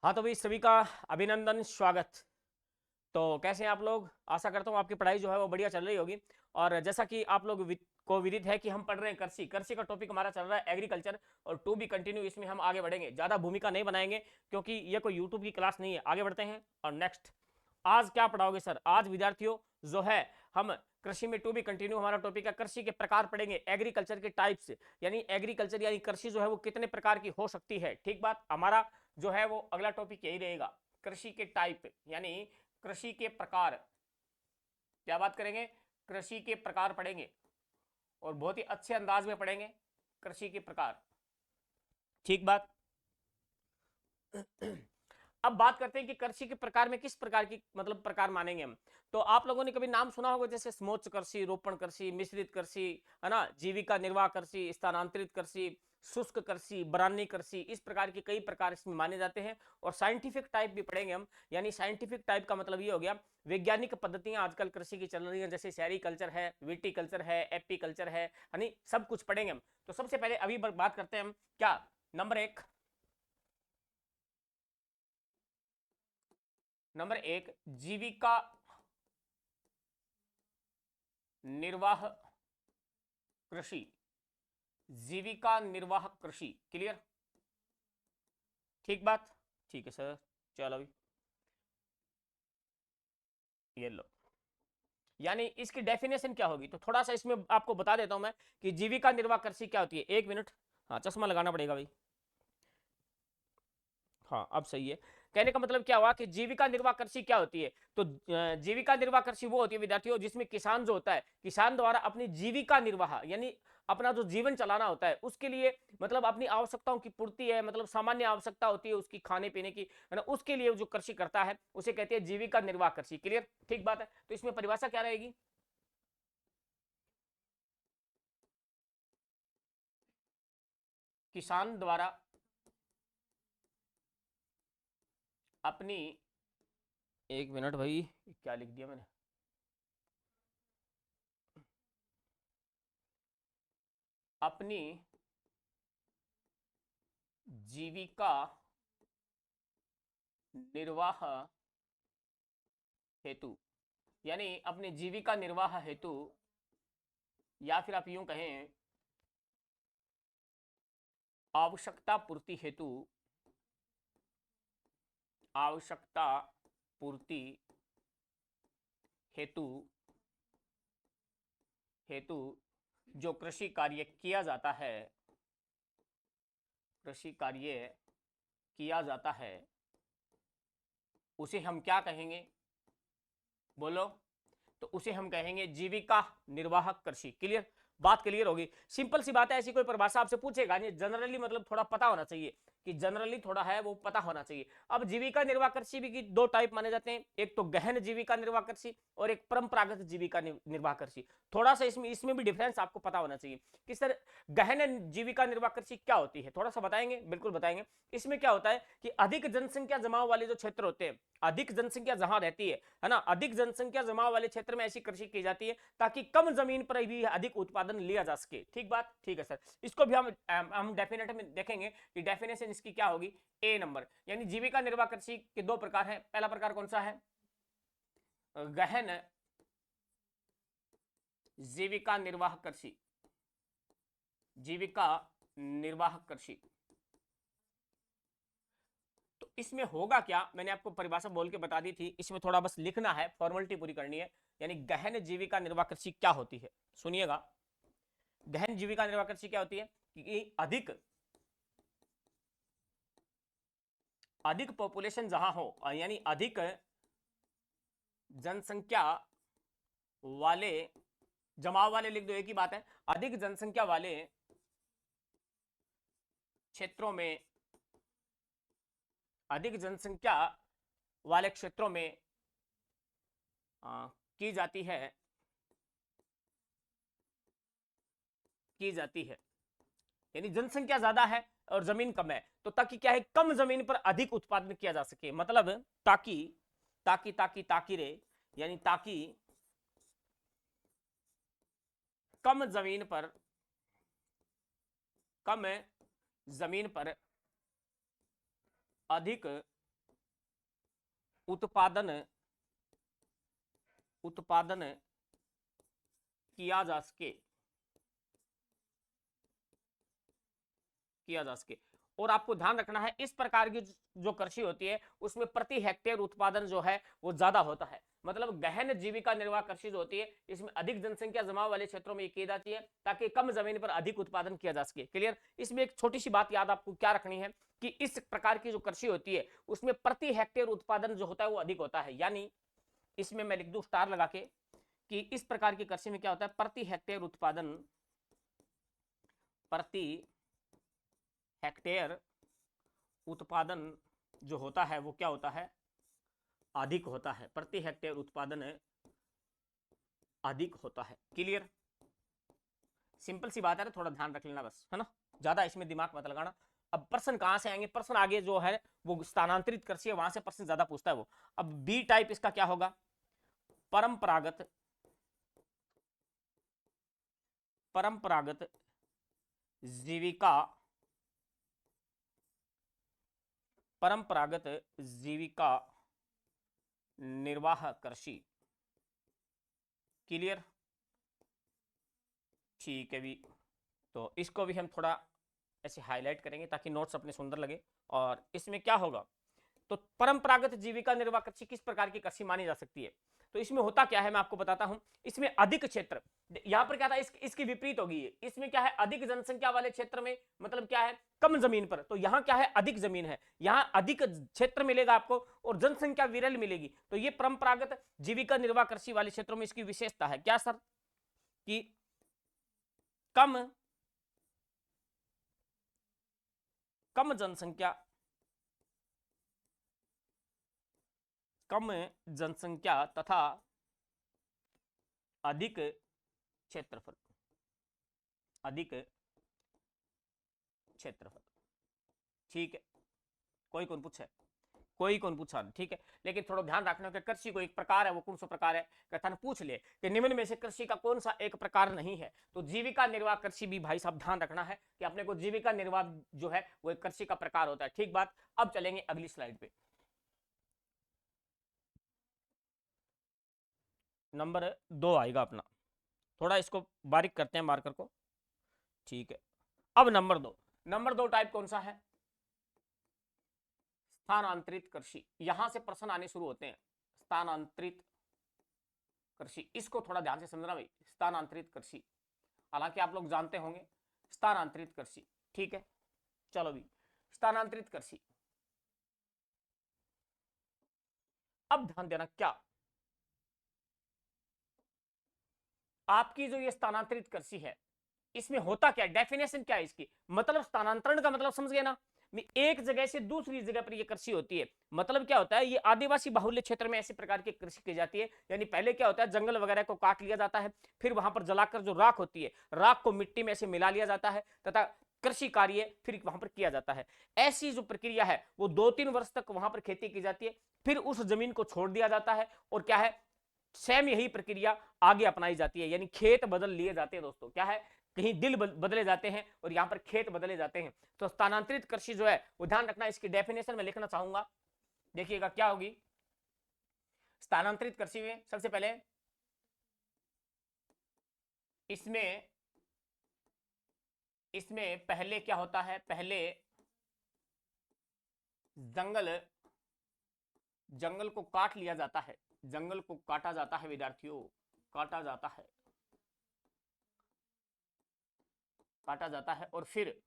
हाँ तो भाई सभी का अभिनंदन स्वागत। तो कैसे हैं आप लोग? आशा करता हूँ आपकी पढ़ाई जो है वो बढ़िया चल रही होगी। और जैसा कि आप लोग को विदित है कि हम पढ़ रहे हैं कृषि कृषि का टॉपिक हमारा चल रहा है एग्रीकल्चर, और टू बी कंटिन्यू इसमें हम आगे बढ़ेंगे। ज़्यादा भूमिका नहीं बनाएंगे क्योंकि ये कोई यूट्यूब की क्लास नहीं है। आगे बढ़ते हैं। और नेक्स्ट, आज क्या पढ़ाओगे सर? आज विद्यार्थियों जो है हम कृषि में टू बी कंटिन्यू हमारा टॉपिक है कृषि के प्रकार पढ़ेंगे, एग्रीकल्चर के टाइप्स, यानी एग्रीकल्चर यानी कृषि जो है वो कितने प्रकार की हो सकती है। ठीक बात। हमारा जो है वो अगला टॉपिक यही रहेगा, कृषि के टाइप यानी कृषि के प्रकार। क्या बात करेंगे? कृषि के प्रकार पढ़ेंगे और बहुत ही अच्छे अंदाज में पढ़ेंगे कृषि के प्रकार। ठीक बात। अब बात करते हैं कि कृषि के प्रकार में किस प्रकार की मतलब प्रकार मानेंगे हम। तो आप लोगों ने कभी नाम सुना होगा जैसे समोच्च कृषि, रोपण कृषि, मिश्रित कृषि, है ना, जीविका निर्वाह कृषि, स्थानांतरित कृषि, शुष्क कृषि, बरानी कृषि। इस प्रकार के कई प्रकार इसमें माने जाते हैं। और साइंटिफिक टाइप भी पढ़ेंगे हम, यानी साइंटिफिक टाइप का मतलब ये हो गया वैज्ञानिक पद्धतियां आजकल कृषि की चल रही हैं, जैसे शहरी कल्चर है, विटी कल्चर है, एपी कल्चर है, यानी सब कुछ पढ़ेंगे हम। तो सबसे पहले अभी बात करते हैं हम क्या, नंबर एक जीविका निर्वाह कृषि। जीविका निर्वाह कृषि, क्लियर? ठीक बात। ठीक है सर, चलो अभी ये लो। यानी इसकी डेफिनेशन क्या होगी, तो थोड़ा सा इसमें आपको बता देता हूं मैं कि जीविका निर्वाह कृषि क्या होती है। एक मिनट, हाँ चश्मा लगाना पड़ेगा भाई। हाँ अब सही है। कहने का मतलब क्या हुआ कि जीविका निर्वाह कृषि क्या होती है। तो जीविका निर्वाह कृषि वो होती है विद्यार्थियों जिसमें किसान जो होता है, किसान द्वारा अपनी जीविका निर्वाह यानी अपना जो जीवन चलाना होता है उसके लिए, मतलब अपनी आवश्यकताओं की पूर्ति है, मतलब सामान्य आवश्यकता होती है उसकी खाने पीने की, है ना, उसके लिए जो कृषि करता है उसे कहते हैं जीविका निर्वाह कृषि। क्लियर? ठीक बात है। तो इसमें परिभाषा क्या रहेगी? किसान द्वारा अपनी, एक मिनट भाई, क्या लिख दिया मैंने, अपनी जीविका निर्वाह हेतु, यानी अपने जीविका निर्वाह हेतु, या फिर आप यूं कहें आवश्यकता पूर्ति हेतु, आवश्यकता पूर्ति हेतु, हेतु जो कृषि कार्य किया जाता है, कृषि कार्य किया जाता है, उसे हम क्या कहेंगे? बोलो। तो उसे हम कहेंगे जीविका निर्वाह कृषि। क्लियर? बात क्लियर होगी। सिंपल सी बात है, ऐसी कोई परिभाषा आपसे पूछेगा नहीं, जनरली मतलब थोड़ा पता होना चाहिए, कि जनरली थोड़ा है वो पता होना चाहिए। अब जीविका निर्वाह कृषि भी की दो टाइप माने जाते हैं, एक तो गहन जीविका निर्वाह कृषि और एक परंपरागत जीविका निर्वाह कृषि। थोड़ा सा इसमें इसमें भी डिफरेंस आपको पता होना चाहिए कि सर गहन जीविका निर्वाह कृषि क्या होती है। थोड़ा सा बताएंगे, बिल्कुल बताएंगे। इसमें क्या होता है कि अधिक जनसंख्या जमाव वाले जो क्षेत्र होते हैं, अधिक जनसंख्या जहां रहती है ना, अधिक जनसंख्या जमाव वाले क्षेत्र में ऐसी कृषि की जाती है ताकि कम जमीन पर भी अधिक उत्पादन लिया जा सके। ठीक बात। ठीक है सर, इसको भी हम डेफिनेट में देखेंगे कि डेफिनेशन इसकी क्या होगी। ए नंबर, यानी जीविका निर्वाह कृषि के दो प्रकार है। पहला प्रकार कौन सा है? गहन जीविका निर्वाह कृषि, जीविका निर्वाह कृषि। तो इसमें होगा क्या, मैंने आपको परिभाषा बोल के बता दी थी, इसमें थोड़ा बस लिखना है, फॉर्मेलिटी पूरी करनी है। यानी गहन जीविका निर्वाह कृषि क्या होती है, सुनिएगा। गहन जीविका निर्वाह कृषि क्या होती है कि अधिक अधिक पॉपुलेशन जहां हो, यानी अधिक जनसंख्या वाले, जमाव वाले लिख दो, एक ही बात है, अधिक जनसंख्या वाले क्षेत्रों में, अधिक जनसंख्या वाले क्षेत्रों में की जाती है, की जाती है। यानी जनसंख्या ज्यादा है और जमीन कम है, तो ताकि क्या है, कम जमीन पर अधिक उत्पादन किया जा सके, मतलब ताकि, ताकि रे, यानी ताकि कम जमीन पर, कम जमीन पर अधिक उत्पादन उत्पादन किया जा सके और आपको ध्यान रखना है इस प्रकार की जो कृषि होती है उसमें प्रति हेक्टेयर उत्पादन जो है वो ज्यादा होता है। मतलब गहन जीविका निर्वाह कृषि जो होती है इसमें अधिक जनसंख्या जमाव वाले क्षेत्रों में की जाती है ताकि कम जमीन पर अधिक उत्पादन किया जा सके। क्लियर। इसमें एक छोटी सी बात याद आपको क्या रखनी है कि इस प्रकार की जो कृषि होती है उसमें प्रति हेक्टेयर उत्पादन जो होता है वो अधिक होता है। यानी इसमें मैं लिख दूं स्टार लगा के कि इस प्रकार की कृषि में क्या होता है, प्रति हेक्टेयर उत्पादन जो होता है वो क्या होता है, अधिक होता है। प्रति हेक्टेयर उत्पादन अधिक होता है। क्लियर। सिंपल सी बात है, थोड़ा ध्यान रख लेना बस, है ना, ज्यादा इसमें दिमाग मत लगाना। अब प्रश्न कहां से आएंगे, प्रश्न आगे जो है वो स्थानांतरित कृषि है वहां से प्रश्न ज्यादा पूछता है वो। अब बी टाइप इसका क्या होगा, परंपरागत जीविका निर्वाह कृषि। क्लियर। ठीक है भी, तो इसको भी हम थोड़ा ऐसे हाईलाइट करेंगे ताकि नोट्स अपने सुंदर लगे। और इसमें क्या होगा, तो परंपरागत जीविका निर्वाह कृषि किस प्रकार की कृषि मानी जा सकती है। तो इसमें होता क्या है मैं आपको बताता हूं। इसमें अधिक क्षेत्र, यहां पर क्या था, इसकी विपरीत होगी। इसमें क्या है, अधिक जनसंख्या वाले क्षेत्र में मतलब क्या है, कम जमीन पर। तो यहां क्या है, अधिक जमीन है, यहां अधिक क्षेत्र मिलेगा आपको और जनसंख्या विरल मिलेगी। तो ये परंपरागत जीविका निर्वाह कृषि वाले क्षेत्रों में इसकी विशेषता है। क्या सर, कि कम जनसंख्या तथा अधिक क्षेत्रफल। ठीक है, कोई कौन पूछा, ठीक है। लेकिन थोड़ा ध्यान रखना कि कृषि को एक प्रकार है, वो कौन सा प्रकार है, कथन पूछ ले कि निम्न में से कृषि का कौन सा एक प्रकार नहीं है। तो जीविका निर्वाह कृषि भी भाई साहब ध्यान रखना है कि अपने को जीविका निर्वाह जो है वो एक कृषि का प्रकार होता है। ठीक बात। अब चलेंगे अगली स्लाइड पे, नंबर 2 आएगा अपना। थोड़ा इसको बारीक करते हैं मार्कर को। ठीक है, अब नंबर 2 टाइप कौन सा है, स्थानांतरित कृषि। यहां से प्रश्न आने शुरू होते हैं। स्थानांतरित कृषि, इसको थोड़ा ध्यान से समझना भाई। स्थानांतरित कृषि, हालांकि आप लोग जानते होंगे स्थानांतरित कृषि। ठीक है, चलो भी स्थानांतरित कृषि। अब ध्यान देना, क्या आपकी जो ये स्थानांतरित कृषि है इसमें होता क्या, डेफिनेशन क्या है इसकी, मतलब स्थानांतरण का मतलब समझ गए ना, एक जगह से दूसरी जगह पर ये कृषि होती है। मतलब क्या होता है, ये आदिवासी बाहुल्य क्षेत्र में ऐसे प्रकार की कृषि की जाती है। यानी पहले क्या होता है, जंगल वगैरह को काट लिया जाता है, फिर वहां पर जलाकर जो राख होती है, राख को मिट्टी में से मिला लिया जाता है तथा कृषि कार्य फिर वहां पर किया जाता है। ऐसी जो प्रक्रिया है वो 2-3 वर्ष तक वहां पर खेती की जाती है, फिर उस जमीन को छोड़ दिया जाता है और क्या है, सेम यही प्रक्रिया आगे अपनाई जाती है। यानी खेत बदल लिए जाते हैं दोस्तों, क्या है, कहीं दिल बदले जाते हैं और यहां पर खेत बदले जाते हैं। तो स्थानांतरित कृषि जो है वो ध्यान रखना, इसकी डेफिनेशन में लिखना चाहूंगा। देखिएगा क्या होगी स्थानांतरित कृषि में। सबसे पहले इसमें पहले क्या होता है, पहले जंगल को काट लिया जाता है, जंगल को काटा जाता है विद्यार्थियों, काटा जाता है और फिर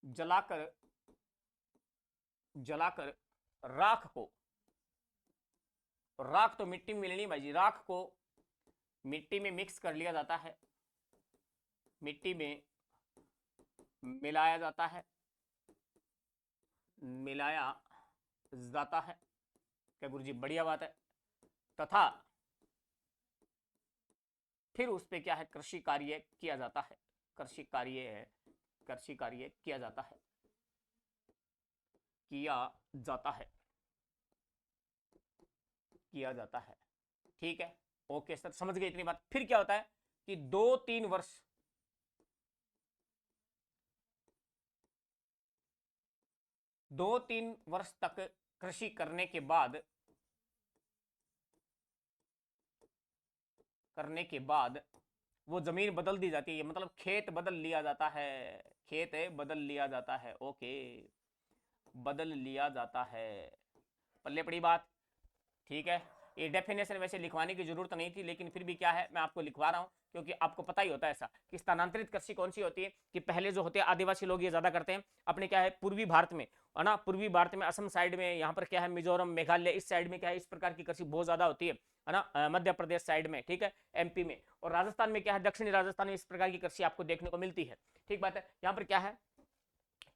जलाकर राख तो मिट्टी में मिलनी भाई जी, राख को मिट्टी में मिक्स कर लिया जाता है, मिट्टी में मिलाया जाता है क्या गुरुजी, बढ़िया बात है। तथा फिर उस पे क्या है, कृषि कार्य किया जाता है, कृषि कार्य किया जाता है। ठीक है, ओके सर, समझ गए इतनी बात। फिर क्या होता है कि 2-3 वर्ष तक कृषि करने के बाद वो जमीन बदल दी जाती है, मतलब खेत बदल लिया जाता है, खेत बदल लिया जाता है, ओके, बदल लिया जाता है। पल्ले पड़ी बात, ठीक है। ये डेफिनेशन वैसे लिखवाने की जरूरत नहीं थी, लेकिन फिर भी क्या है, मैं आपको लिखवा रहा हूं, क्योंकि आपको पता ही होता है ऐसा कि स्थानांतरित कृषि कौन सी होती है, कि पहले जो होते हैं आदिवासी लोग ये ज्यादा करते हैं अपने क्या है पूर्वी भारत में, है ना, पूर्वी भारत में असम साइड में, यहाँ पर क्या है मिजोरम मेघालय इस साइड में क्या है इस प्रकार की कृषि बहुत ज्यादा होती है ना, मध्य प्रदेश साइड में, ठीक है, एमपी में, और राजस्थान में क्या है दक्षिणी राजस्थान में इस प्रकार की कृषि आपको देखने को मिलती है, ठीक बात है। यहाँ पर क्या है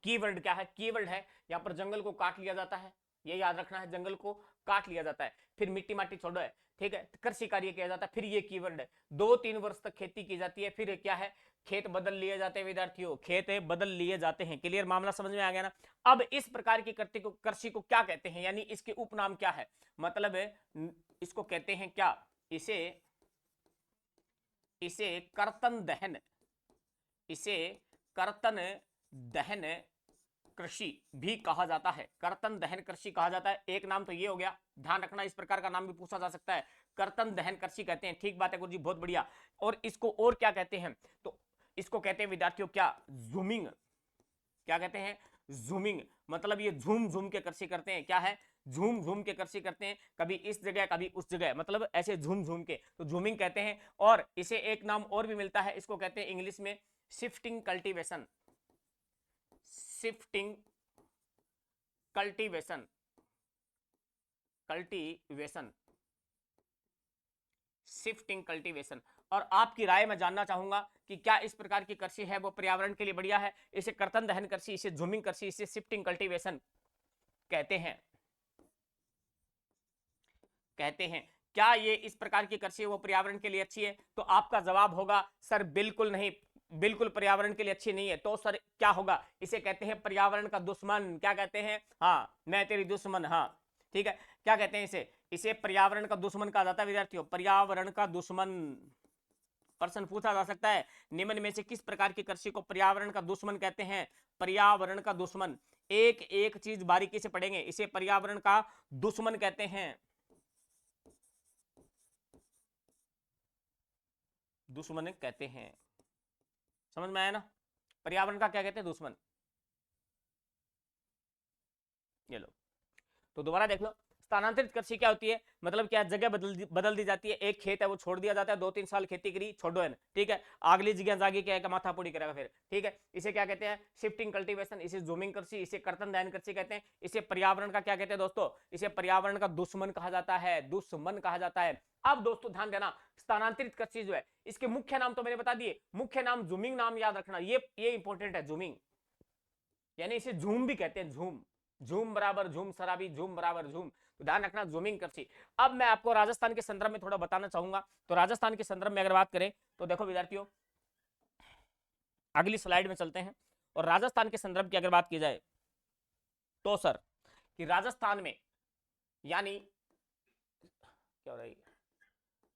कीवर्ड, क्या है कीवर्ड है, यहाँ पर जंगल को काट लिया जाता है, ये याद रखना है, जंगल को काट लिया जाता है, फिर मिट्टी माटी छोड़ो है, ठीक है, कृषि कार्य किया जाता है, फिर ये कीवर्ड है, 2-3 वर्ष तक खेती की जाती है, फिर क्या है खेत बदल लिए जाते हैं विद्यार्थियों, खेत बदल लिए जाते हैं, क्लियर, मामला समझ में आ गया ना। अब इस प्रकार की कृषि को क्या कहते हैं, यानी इसके उपनाम क्या है, मतलब इसको कहते हैं क्या, इसे कर्तन दहन, इसे कर्तन दहन कृषि भी कहा जाता है, कर्तन दहन कृषि कहा जाता है। एक नाम तो ये हो गया, ध्यान रखना इस प्रकार का नाम भी पूछा जा सकता है, कर्तन दहन कृषि कहते हैं, ठीक बात है गुरुजी, बहुत बढ़िया। और इसको और क्या कहते हैं, तो इसको कहते हैं विद्यार्थियों क्या, जूमिंग, क्या कहते हैं, जूमिंग, मतलब ये झूम झूम के कृषि करते हैं, क्या है झूम झूम के कृषि करते हैं, कभी इस जगह कभी उस जगह, मतलब ऐसे झूम झूम के, तो झूमिंग कहते हैं। और इसे एक नाम और भी मिलता है, इसको कहते हैं इंग्लिश में shifting cultivation, shifting cultivation, cultivation, shifting cultivation. और आपकी राय मैं जानना चाहूंगा कि क्या इस प्रकार की कृषि है वो पर्यावरण के लिए बढ़िया है, इसे कर्तन दहन कृषि, इसे झूमिंग कृषि, इसे शिफ्टिंग कल्टीवेशन कहते हैं, क्या ये इस प्रकार की कृषि वो पर्यावरण के लिए अच्छी है, तो आपका जवाब होगा सर बिल्कुल नहीं, बिल्कुल पर्यावरण के लिए अच्छी नहीं है, तो सर क्या होगा, इसे कहते हैं पर्यावरण का दुश्मन, क्या कहते हैं, हाँ मैं तेरी दुश्मन, हाँ ठीक है, क्या कहते हैं इसे पर्यावरण का दुश्मन कहा जाता है विद्यार्थियों, पर्यावरण का दुश्मन। प्रश्न पूछा जा सकता है, निम्न में से किस प्रकार की कृषि को पर्यावरण का दुश्मन कहते हैं, पर्यावरण का दुश्मन, एक एक चीज बारीकी से पढ़ेंगे, इसे पर्यावरण का दुश्मन कहते हैं, दुश्मन कहते हैं, समझ में आया ना, पर्यावरण का क्या कहते हैं, दुश्मन। ये लो, तो दोबारा देख लो, स्थानांतरित कृषि क्या होती है, मतलब क्या जगह बदल दी जाती है, एक खेत है वो छोड़ दिया जाता है, 2-3 साल खेती करी छोड़ो है ना, ठीक है, अगली जगह जाके क्या है माथा पूरी करेगा फिर, ठीक है, इसे क्या कहते हैं शिफ्टिंग कल्टीवेशन, इसे जूमिंग कृषि, इसे कर्तन दहन कृषि कहते हैं, इसे पर्यावरण का क्या कहते हैं दोस्तों, इसे पर्यावरण का दुश्मन कहा जाता है, दुश्मन कहा जाता है। अब दोस्तों ध्यान देना, स्थानांतरित कृषि जो है इसके मुख्य नाम तो मैंने बता दिए, मुख्य नाम जूमिंग नाम याद रखना, ये इंपॉर्टेंट है, जूमिंग, यानी इसे झूम भी कहते हैं, झूम, झूम बराबर झूम शराबी, झूम बराबर झूम, तो ध्यान रखना जूमिंग कृषि। अब मैं आपको राजस्थान के संदर्भ में थोड़ा बताना चाहूंगा, तो राजस्थान के संदर्भ में अगर बात करें तो देखो विद्यार्थियों, अगली स्लाइड में चलते हैं, और राजस्थान के संदर्भ की अगर बात की जाए तो सर कि राजस्थान में, यानी क्या हो रहा है,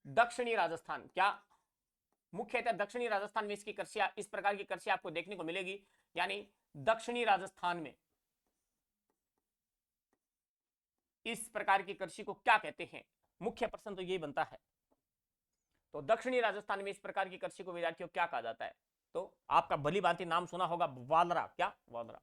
दक्षिणी राजस्थान, क्या मुख्यतः दक्षिणी राजस्थान में इसकी कृषि, इस प्रकार की कृषि आपको देखने को मिलेगी, यानी दक्षिणी राजस्थान में इस प्रकार की कृषि को क्या कहते हैं, मुख्य प्रश्न तो यही बनता है, तो दक्षिणी राजस्थान में इस प्रकार की कृषि को विद्यार्थियों क्या कहा जाता है, तो आपका भली भांति नाम सुना होगा वालरा, क्या वालरा,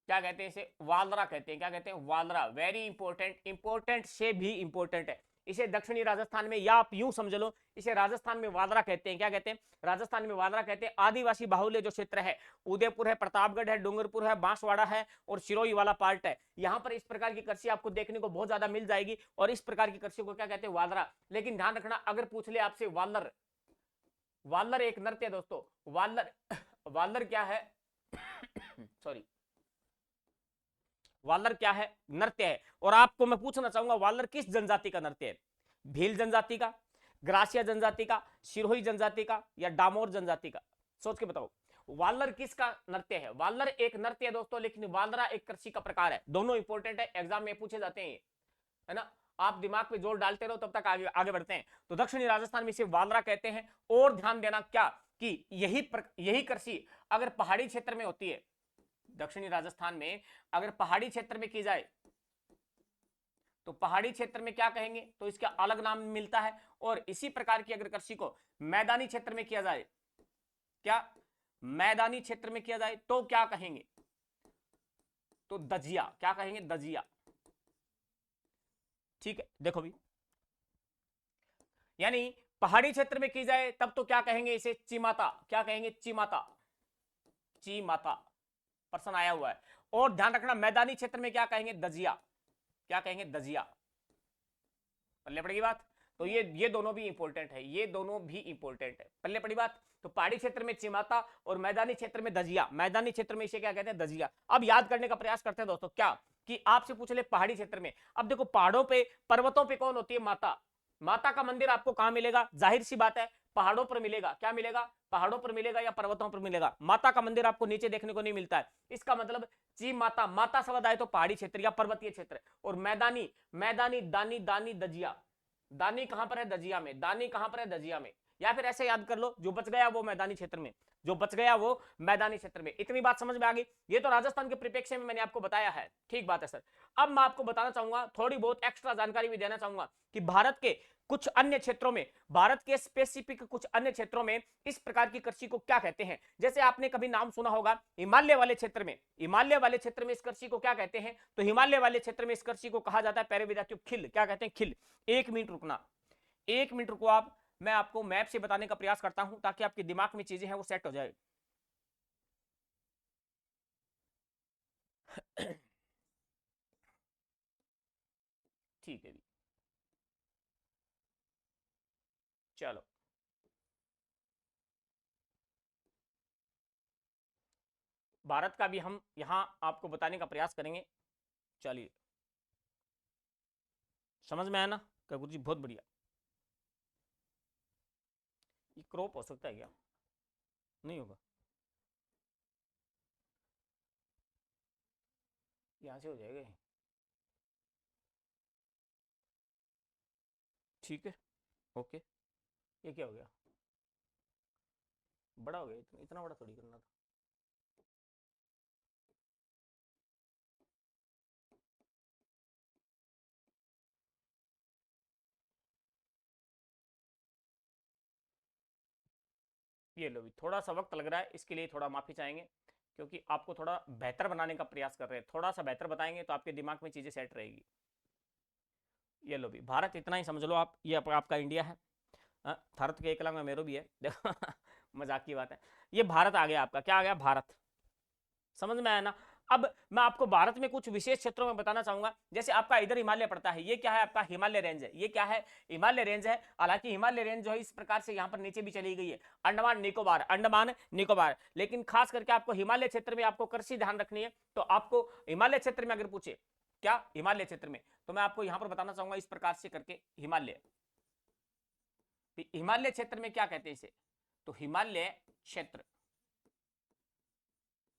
क्या कहते हैं इसे, वालरा कहते हैं, क्या कहते हैं वालरा, वेरी इंपॉर्टेंट, इंपॉर्टेंट से भी इंपॉर्टेंट है, इसे दक्षिणी राजस्थान में, या आप यूं समझ लो इसे राजस्थान में वालरा कहते हैं, क्या कहते हैं राजस्थान में वालरा कहते हैं। आदिवासी बाहुल्य जो क्षेत्र है, उदयपुर है, प्रतापगढ़ है, डूंगरपुर है, बांसवाड़ा है और सिरोही वाला पार्ट है, यहां पर इस प्रकार की कृषि आपको देखने को बहुत ज्यादा मिल जाएगी, और इस प्रकार की कृषि को क्या कहते हैं वालरा। लेकिन ध्यान रखना, अगर पूछ ले आपसे वालर, वालर एक नृत्य है दोस्तों, वालर वालर क्या है सॉरी, वालर क्या है, नृत्य है, और आपको मैं पूछना चाहूंगा वालर किस जनजाति का नृत्य है, भील जनजाति का, ग्रासिया जनजाति का, सिरोही जनजाति का, या डामोर जनजाति का, सोच के बताओ वालर किसका नृत्य है। वालर एक नृत्य है दोस्तों, लेकिन वालरा एक कृषि का प्रकार है, दोनों इंपॉर्टेंट है, एग्जाम में पूछे जाते हैं, है ना, आप दिमाग पे जोर डालते रहो तब तक आगे आगे बढ़ते हैं। तो दक्षिणी राजस्थान में इसे वालरा कहते हैं, और ध्यान देना क्या कि यही कृषि अगर पहाड़ी क्षेत्र में होती है, दक्षिणी राजस्थान में अगर पहाड़ी क्षेत्र में की जाए तो पहाड़ी क्षेत्र में क्या कहेंगे, तो इसका अलग नाम मिलता है। और इसी प्रकार की अगर कृषि को मैदानी क्षेत्र में किया जाए, क्या मैदानी क्षेत्र में किया जाए तो क्या कहेंगे, तो दजिया, क्या कहेंगे, दजिया। ठीक है, देखो भी, यानी पहाड़ी क्षेत्र में की जाए तब तो क्या कहेंगे इसे, चिमाता, क्या कहेंगे, चिमाता, चिमाता, प्रश्न आया हुआ है। और ध्यान रखना मैदानी क्षेत्र में क्या कहेंगे, दजिया, क्या कहेंगे, दजिया। पल्ले पड़ेगी बात। तो ये दोनों भी इंपॉर्टेंट है, ये दोनों भी इंपॉर्टेंट है, पल्ले पड़ी बात। तो पहाड़ी क्षेत्र में चिमाता और मैदानी क्षेत्र में दजिया, मैदानी क्षेत्र में इसे क्या कहते हैं, दजिया। अब याद करने का प्रयास करते हैं दोस्तों, क्या कि आपसे पूछ ले पहाड़ी क्षेत्र में, अब देखो पहाड़ों पे पर्वतों पे कौन होती है, माता। माता का मंदिर आपको कहां मिलेगा, जाहिर सी बात है पहाड़ों पर मिलेगा। क्या मिलेगा, पहाड़ों पर मिलेगा या पर्वतों पर मिलेगा। माता का मंदिर आपको नीचे देखने को नहीं मिलता है। इसका मतलब ची माता, माता शब्द आए तो पहाड़ी क्षेत्र या पर्वतीय क्षेत्र। और मैदानी, मैदानी, दानी, दानी, दजिया, दानी कहां पर है, दजिया में, दानी कहां पर है, दजिया में। या फिर ऐसे याद कर लो, जो बच गया वो मैदानी क्षेत्र में, जो बच गया वो मैदानी क्षेत्र में। इतनी बात समझ में आ गई। ये तो राजस्थान के परिप्रेक्ष्य में मैंने आपको बताया है, ठीक बात है सर। अब मैं आपको बताना चाहूंगा, थोड़ी बहुत एक्स्ट्रा जानकारी भी देना चाहूंगा कि भारत के कुछ अन्य क्षेत्रों में, भारत के स्पेसिफिक कुछ अन्य क्षेत्रों में इस प्रकार की कृषि को क्या कहते हैं। जैसे आपने कभी नाम सुना होगा हिमालय वाले क्षेत्र में, हिमालय वाले क्षेत्र में इस कृषि को क्या कहते हैं, तो हिमालय वाले क्षेत्र में इस कृषि को कहा जाता है प्यारे विद्यार्थियों, खिल, क्या कहते हैं, खिल। 1 मिनट रुकना, 1 मिनट रुको आप, मैं आपको मैप से बताने का प्रयास करता हूं ताकि आपके दिमाग में चीजें हैं वो सेट हो जाए। ठीक है, चलो भारत का भी हम यहां आपको बताने का प्रयास करेंगे। चलिए, समझ में आया ना, गुरु जी बहुत बढ़िया। ये क्रॉप हो सकता है क्या, नहीं होगा, यहां से हो जाएगा ये। ठीक है, ओके। ये क्या हो गया, बड़ा हो गया, इतना बड़ा थोड़ी करना था। ये लो भी, थोड़ा सा वक्त लग रहा है, इसके लिए थोड़ा माफी चाहेंगे, क्योंकि आपको थोड़ा बेहतर बनाने का प्रयास कर रहे हैं। थोड़ा सा बेहतर बताएंगे तो आपके दिमाग में चीजें सेट रहेगी। ये लो भी, भारत इतना ही समझ लो आप, ये आपका इंडिया है। भारत के एक लाख में मेरो भी है, देखो मजाक की बात है। ये भारत आ गया आपका, क्या आ गया, भारत। समझ में आया ना। अब मैं आपको भारत में कुछ विशेष क्षेत्रों में बताना चाहूंगा। जैसे आपका इधर हिमालय पड़ता है, ये क्या है, आपका हिमालय रेंज है। ये क्या है, हिमालय रेंज है। हालांकि हिमालय रेंज जो है इस प्रकार से यहाँ पर नीचे भी चली गई है, अंडमान निकोबार, अंडमान निकोबार। लेकिन खास करके आपको हिमालय क्षेत्र में आपको कृषि ध्यान रखनी है। तो आपको हिमालय क्षेत्र में अगर पूछे क्या, हिमालय क्षेत्र में, तो मैं आपको यहां पर बताना चाहूंगा इस प्रकार से करके, हिमालय, हिमालय क्षेत्र में क्या कहते हैं इसे, तो हिमालय क्षेत्र,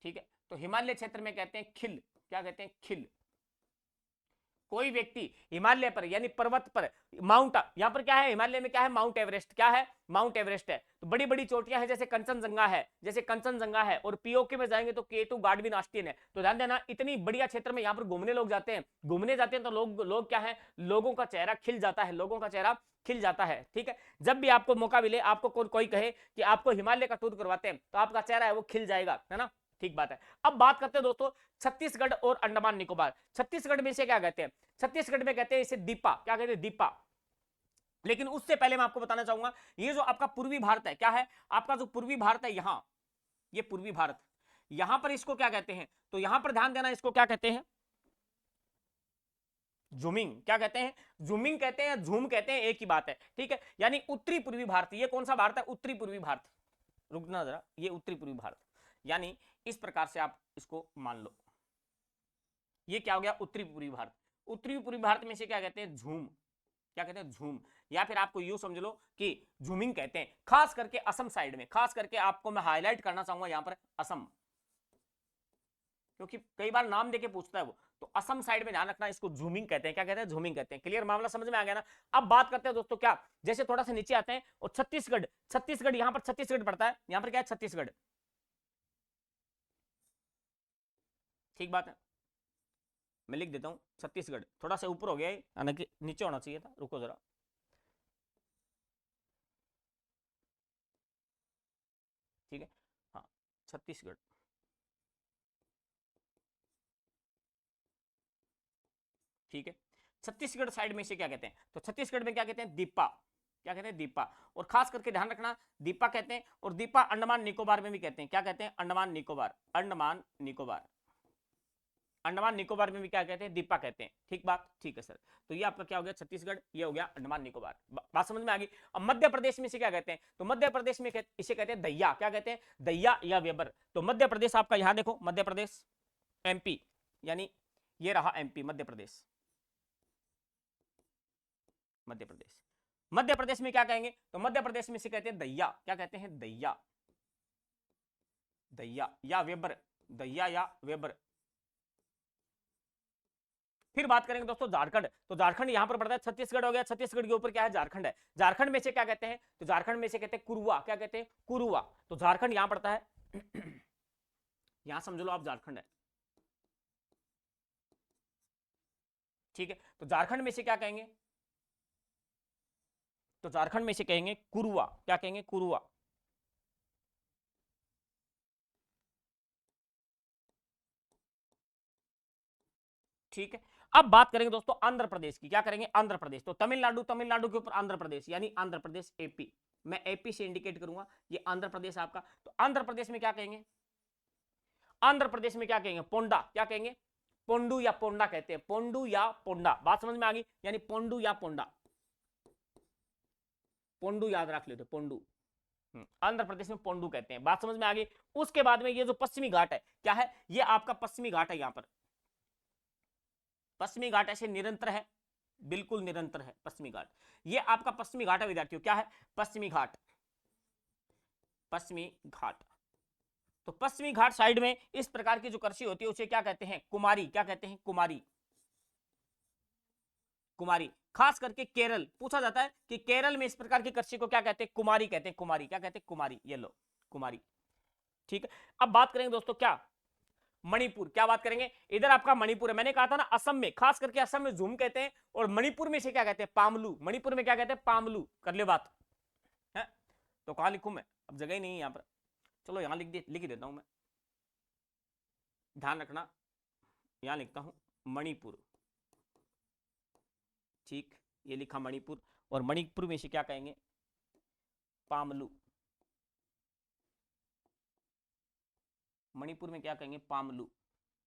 ठीक है। तो हिमालय क्षेत्र में कहते हैं खिल, क्या कहते हैं, खिल। कोई व्यक्ति हिमालय पर यानी पर्वत पर, माउंट, यहां पर क्या है, हिमालय में क्या है, माउंट एवरेस्ट, क्या है, माउंट एवरेस्ट है। तो बड़ी बड़ी चोटियां हैं, जैसे कंचनजंगा है, जैसे कंचनजंगा है। और पीओके में जाएंगे तो K2 गार्डविन ऑस्टिन है। तो ध्यान देना, इतनी बढ़िया क्षेत्र में यहां पर घूमने लोग जाते हैं, घूमने जाते हैं तो लोग क्या है, लोगों का चेहरा खिल जाता है, लोगों का चेहरा खिल जाता है। ठीक है, जब भी आपको मौका मिले, आपको कोई कहे कि आपको हिमालय का टूर करवाते हैं, तो आपका चेहरा है वो खिल जाएगा, है ना। ठीक बात है। अब बात करते हैं दोस्तों छत्तीसगढ़ और अंडमान निकोबार। छत्तीसगढ़ में इसे क्या कहते हैं, छत्तीसगढ़ में कहते हैं इसे दीपा, क्या कहते हैं, दीपा। लेकिन उससे पहले मैं आपको बताना चाहूंगा, ये जो आपका पूर्वी भारत है, क्या है, आपका जो पूर्वी भारत है, यहां, ये पूर्वी भारत, यहां पर इसको क्या कहते हैं, तो यहां पर ध्यान देना, इसको क्या कहते हैं, जूमिंग, क्या कहते हैं, जूमिंग कहते हैं, झूम कहते हैं, एक ही बात है। ठीक है, यानी उत्तरी पूर्वी भारत। ये कौन सा भारत है, उत्तरी पूर्वी भारत। रुकना जरा, ये उत्तरी पूर्वी भारत, यानी इस प्रकार से आप इसको मान लो, ये क्या हो गया, उत्तरी पूर्वी भारत। उत्तरी पूर्वी भारत में से क्या कहते हैं, झूम, क्या कहते हैं, झूम। या फिर आपको यूं समझ लो कि झूमिंग कहते हैं, खास करके असम साइड में। खास करके आपको मैं हाईलाइट करना चाहूंगा यहां पर असम, क्योंकि कई बार नाम देके पूछता है वो। तो असम साइड में ध्यान रखना, इसको झूमिंग कहते हैं, क्या कहते हैं, झूमिंग कहते हैं। क्लियर, मामला समझ में आ गया ना। अब बात करते हैं दोस्तों, क्या, जैसे थोड़ा सा नीचे आते हैं और छत्तीसगढ़, छत्तीसगढ़ यहां पर छत्तीसगढ़ पड़ता है, यहां पर क्या है, छत्तीसगढ़। ठीक बात है, मैं लिख देता हूं छत्तीसगढ़, थोड़ा सा ऊपर हो गया है, यानी कि नीचे होना चाहिए था, रुको जरा। ठीक है, हाँ छत्तीसगढ़। ठीक है, छत्तीसगढ़ साइड में इसे क्या कहते हैं, तो छत्तीसगढ़ में क्या कहते हैं, दीपा, क्या कहते हैं, दीपा। और खास करके ध्यान रखना, दीपा कहते हैं, और दीपा अंडमान निकोबार में भी कहते हैं, क्या कहते हैं, अंडमान निकोबार, अंडमान निकोबार, अंडमान निकोबार में भी क्या कहते हैं, दीपा कहते हैं। ठीक बात, ठीक है सर। तो ये आपका क्या हो गया, छत्तीसगढ़, ये हो गया अंडमान निकोबार। बात समझ में आ गई। अब मध्य प्रदेश में इसे क्या कहते हैं, तो मध्य प्रदेश में इसे कहते हैं दैया, क्या कहते हैं, दैया या वेबर। तो मध्य प्रदेश आपका यहां देखो, मध्य प्रदेश, एमपी, यानी ये रहा एमपी, मध्य प्रदेश, मध्य प्रदेश। मध्य प्रदेश में क्या कहेंगे, तो मध्य प्रदेश में इसे कहते हैं दैया, क्या कहते हैं, दैया, दैया या वेबर, दैया या वेबर। फिर बात करेंगे दोस्तों झारखंड, तो झारखंड यहां पर पड़ता है, छत्तीसगढ़ हो गया, छत्तीसगढ़ के ऊपर क्या है, झारखंड है। झारखंड में से क्या कहते हैं, तो झारखंड में से कहते हैं कुरुआ, क्या कहते हैं, कुरुआ। तो झारखंड यहां पड़ता है यहां समझ लो आप झारखंड है। ठीक है, तो झारखंड में से क्या कहेंगे, तो झारखंड में से कहेंगे कुरुआ, क्या कहेंगे, कुरुआ। ठीक है, अब बात करेंगे दोस्तों आंध्र प्रदेश की, क्या करेंगे, आंध्र प्रदेश। तो तमिलनाडु, तमिलनाडु के ऊपर आंध्र प्रदेश, यानी आंध्र प्रदेश, एपी। मैं एपी से इंडिकेट करूंगा, ये आंध्र प्रदेश आपका। तो आंध्र प्रदेश में क्या कहेंगे, आंध्र प्रदेश में क्या कहेंगे, पोंडा, क्या कहेंगे, पोंडू या पोंडा कहते हैं, पोंडू या पोंडा। बात समझ में आ गई, यानी पोंडू या पोंडा, पोंडू याद रख लेते, पोंडू। आंध्र प्रदेश में पोंडू कहते हैं। बात समझ में आ गई। उसके बाद में ये जो पश्चिमी घाट है, क्या है, ये आपका पश्चिमी घाट है। यहां पर पश्चिमी घाट ऐसे निरंतर है, बिल्कुल निरंतर है पश्चिमी घाट। ये आपका पश्चिमी घाट है विद्यार्थियों, क्या है, पश्चिमी घाट, पश्चिमी घाट। तो पश्चिमी घाट साइड में इस प्रकार की जो कृषि होती है उसे क्या कहते हैं, कुमारी, क्या कहते हैं, कुमारी, कुमारी। खास करके केरल पूछा जाता है कि केरल में इस प्रकार की कृषि को क्या कहते हैं, कुमारी कहते हैं, कुमारी, क्या कहते हैं, कुमारी। ये लो कुमारी। ठीक है, अब बात करेंगे दोस्तों क्या, मणिपुर। क्या बात करेंगे, इधर आपका मणिपुर है। मैंने कहा था ना असम में, खास करके असम में झूम कहते हैं, और मणिपुर में इसे क्या कहते हैं, पामलू। मणिपुर में क्या कहते हैं, पामलू। कर ले बात है। तो कहां लिखूं मैं, अब जगह ही नहीं है यहां पर, चलो यहां लिख ही देता हूं मैं, ध्यान रखना। यहां लिखता हूं मणिपुर। ठीक, ये लिखा मणिपुर, और मणिपुर में इसे क्या कहेंगे, पामलू। मणिपुर में क्या कहेंगे, पामलू।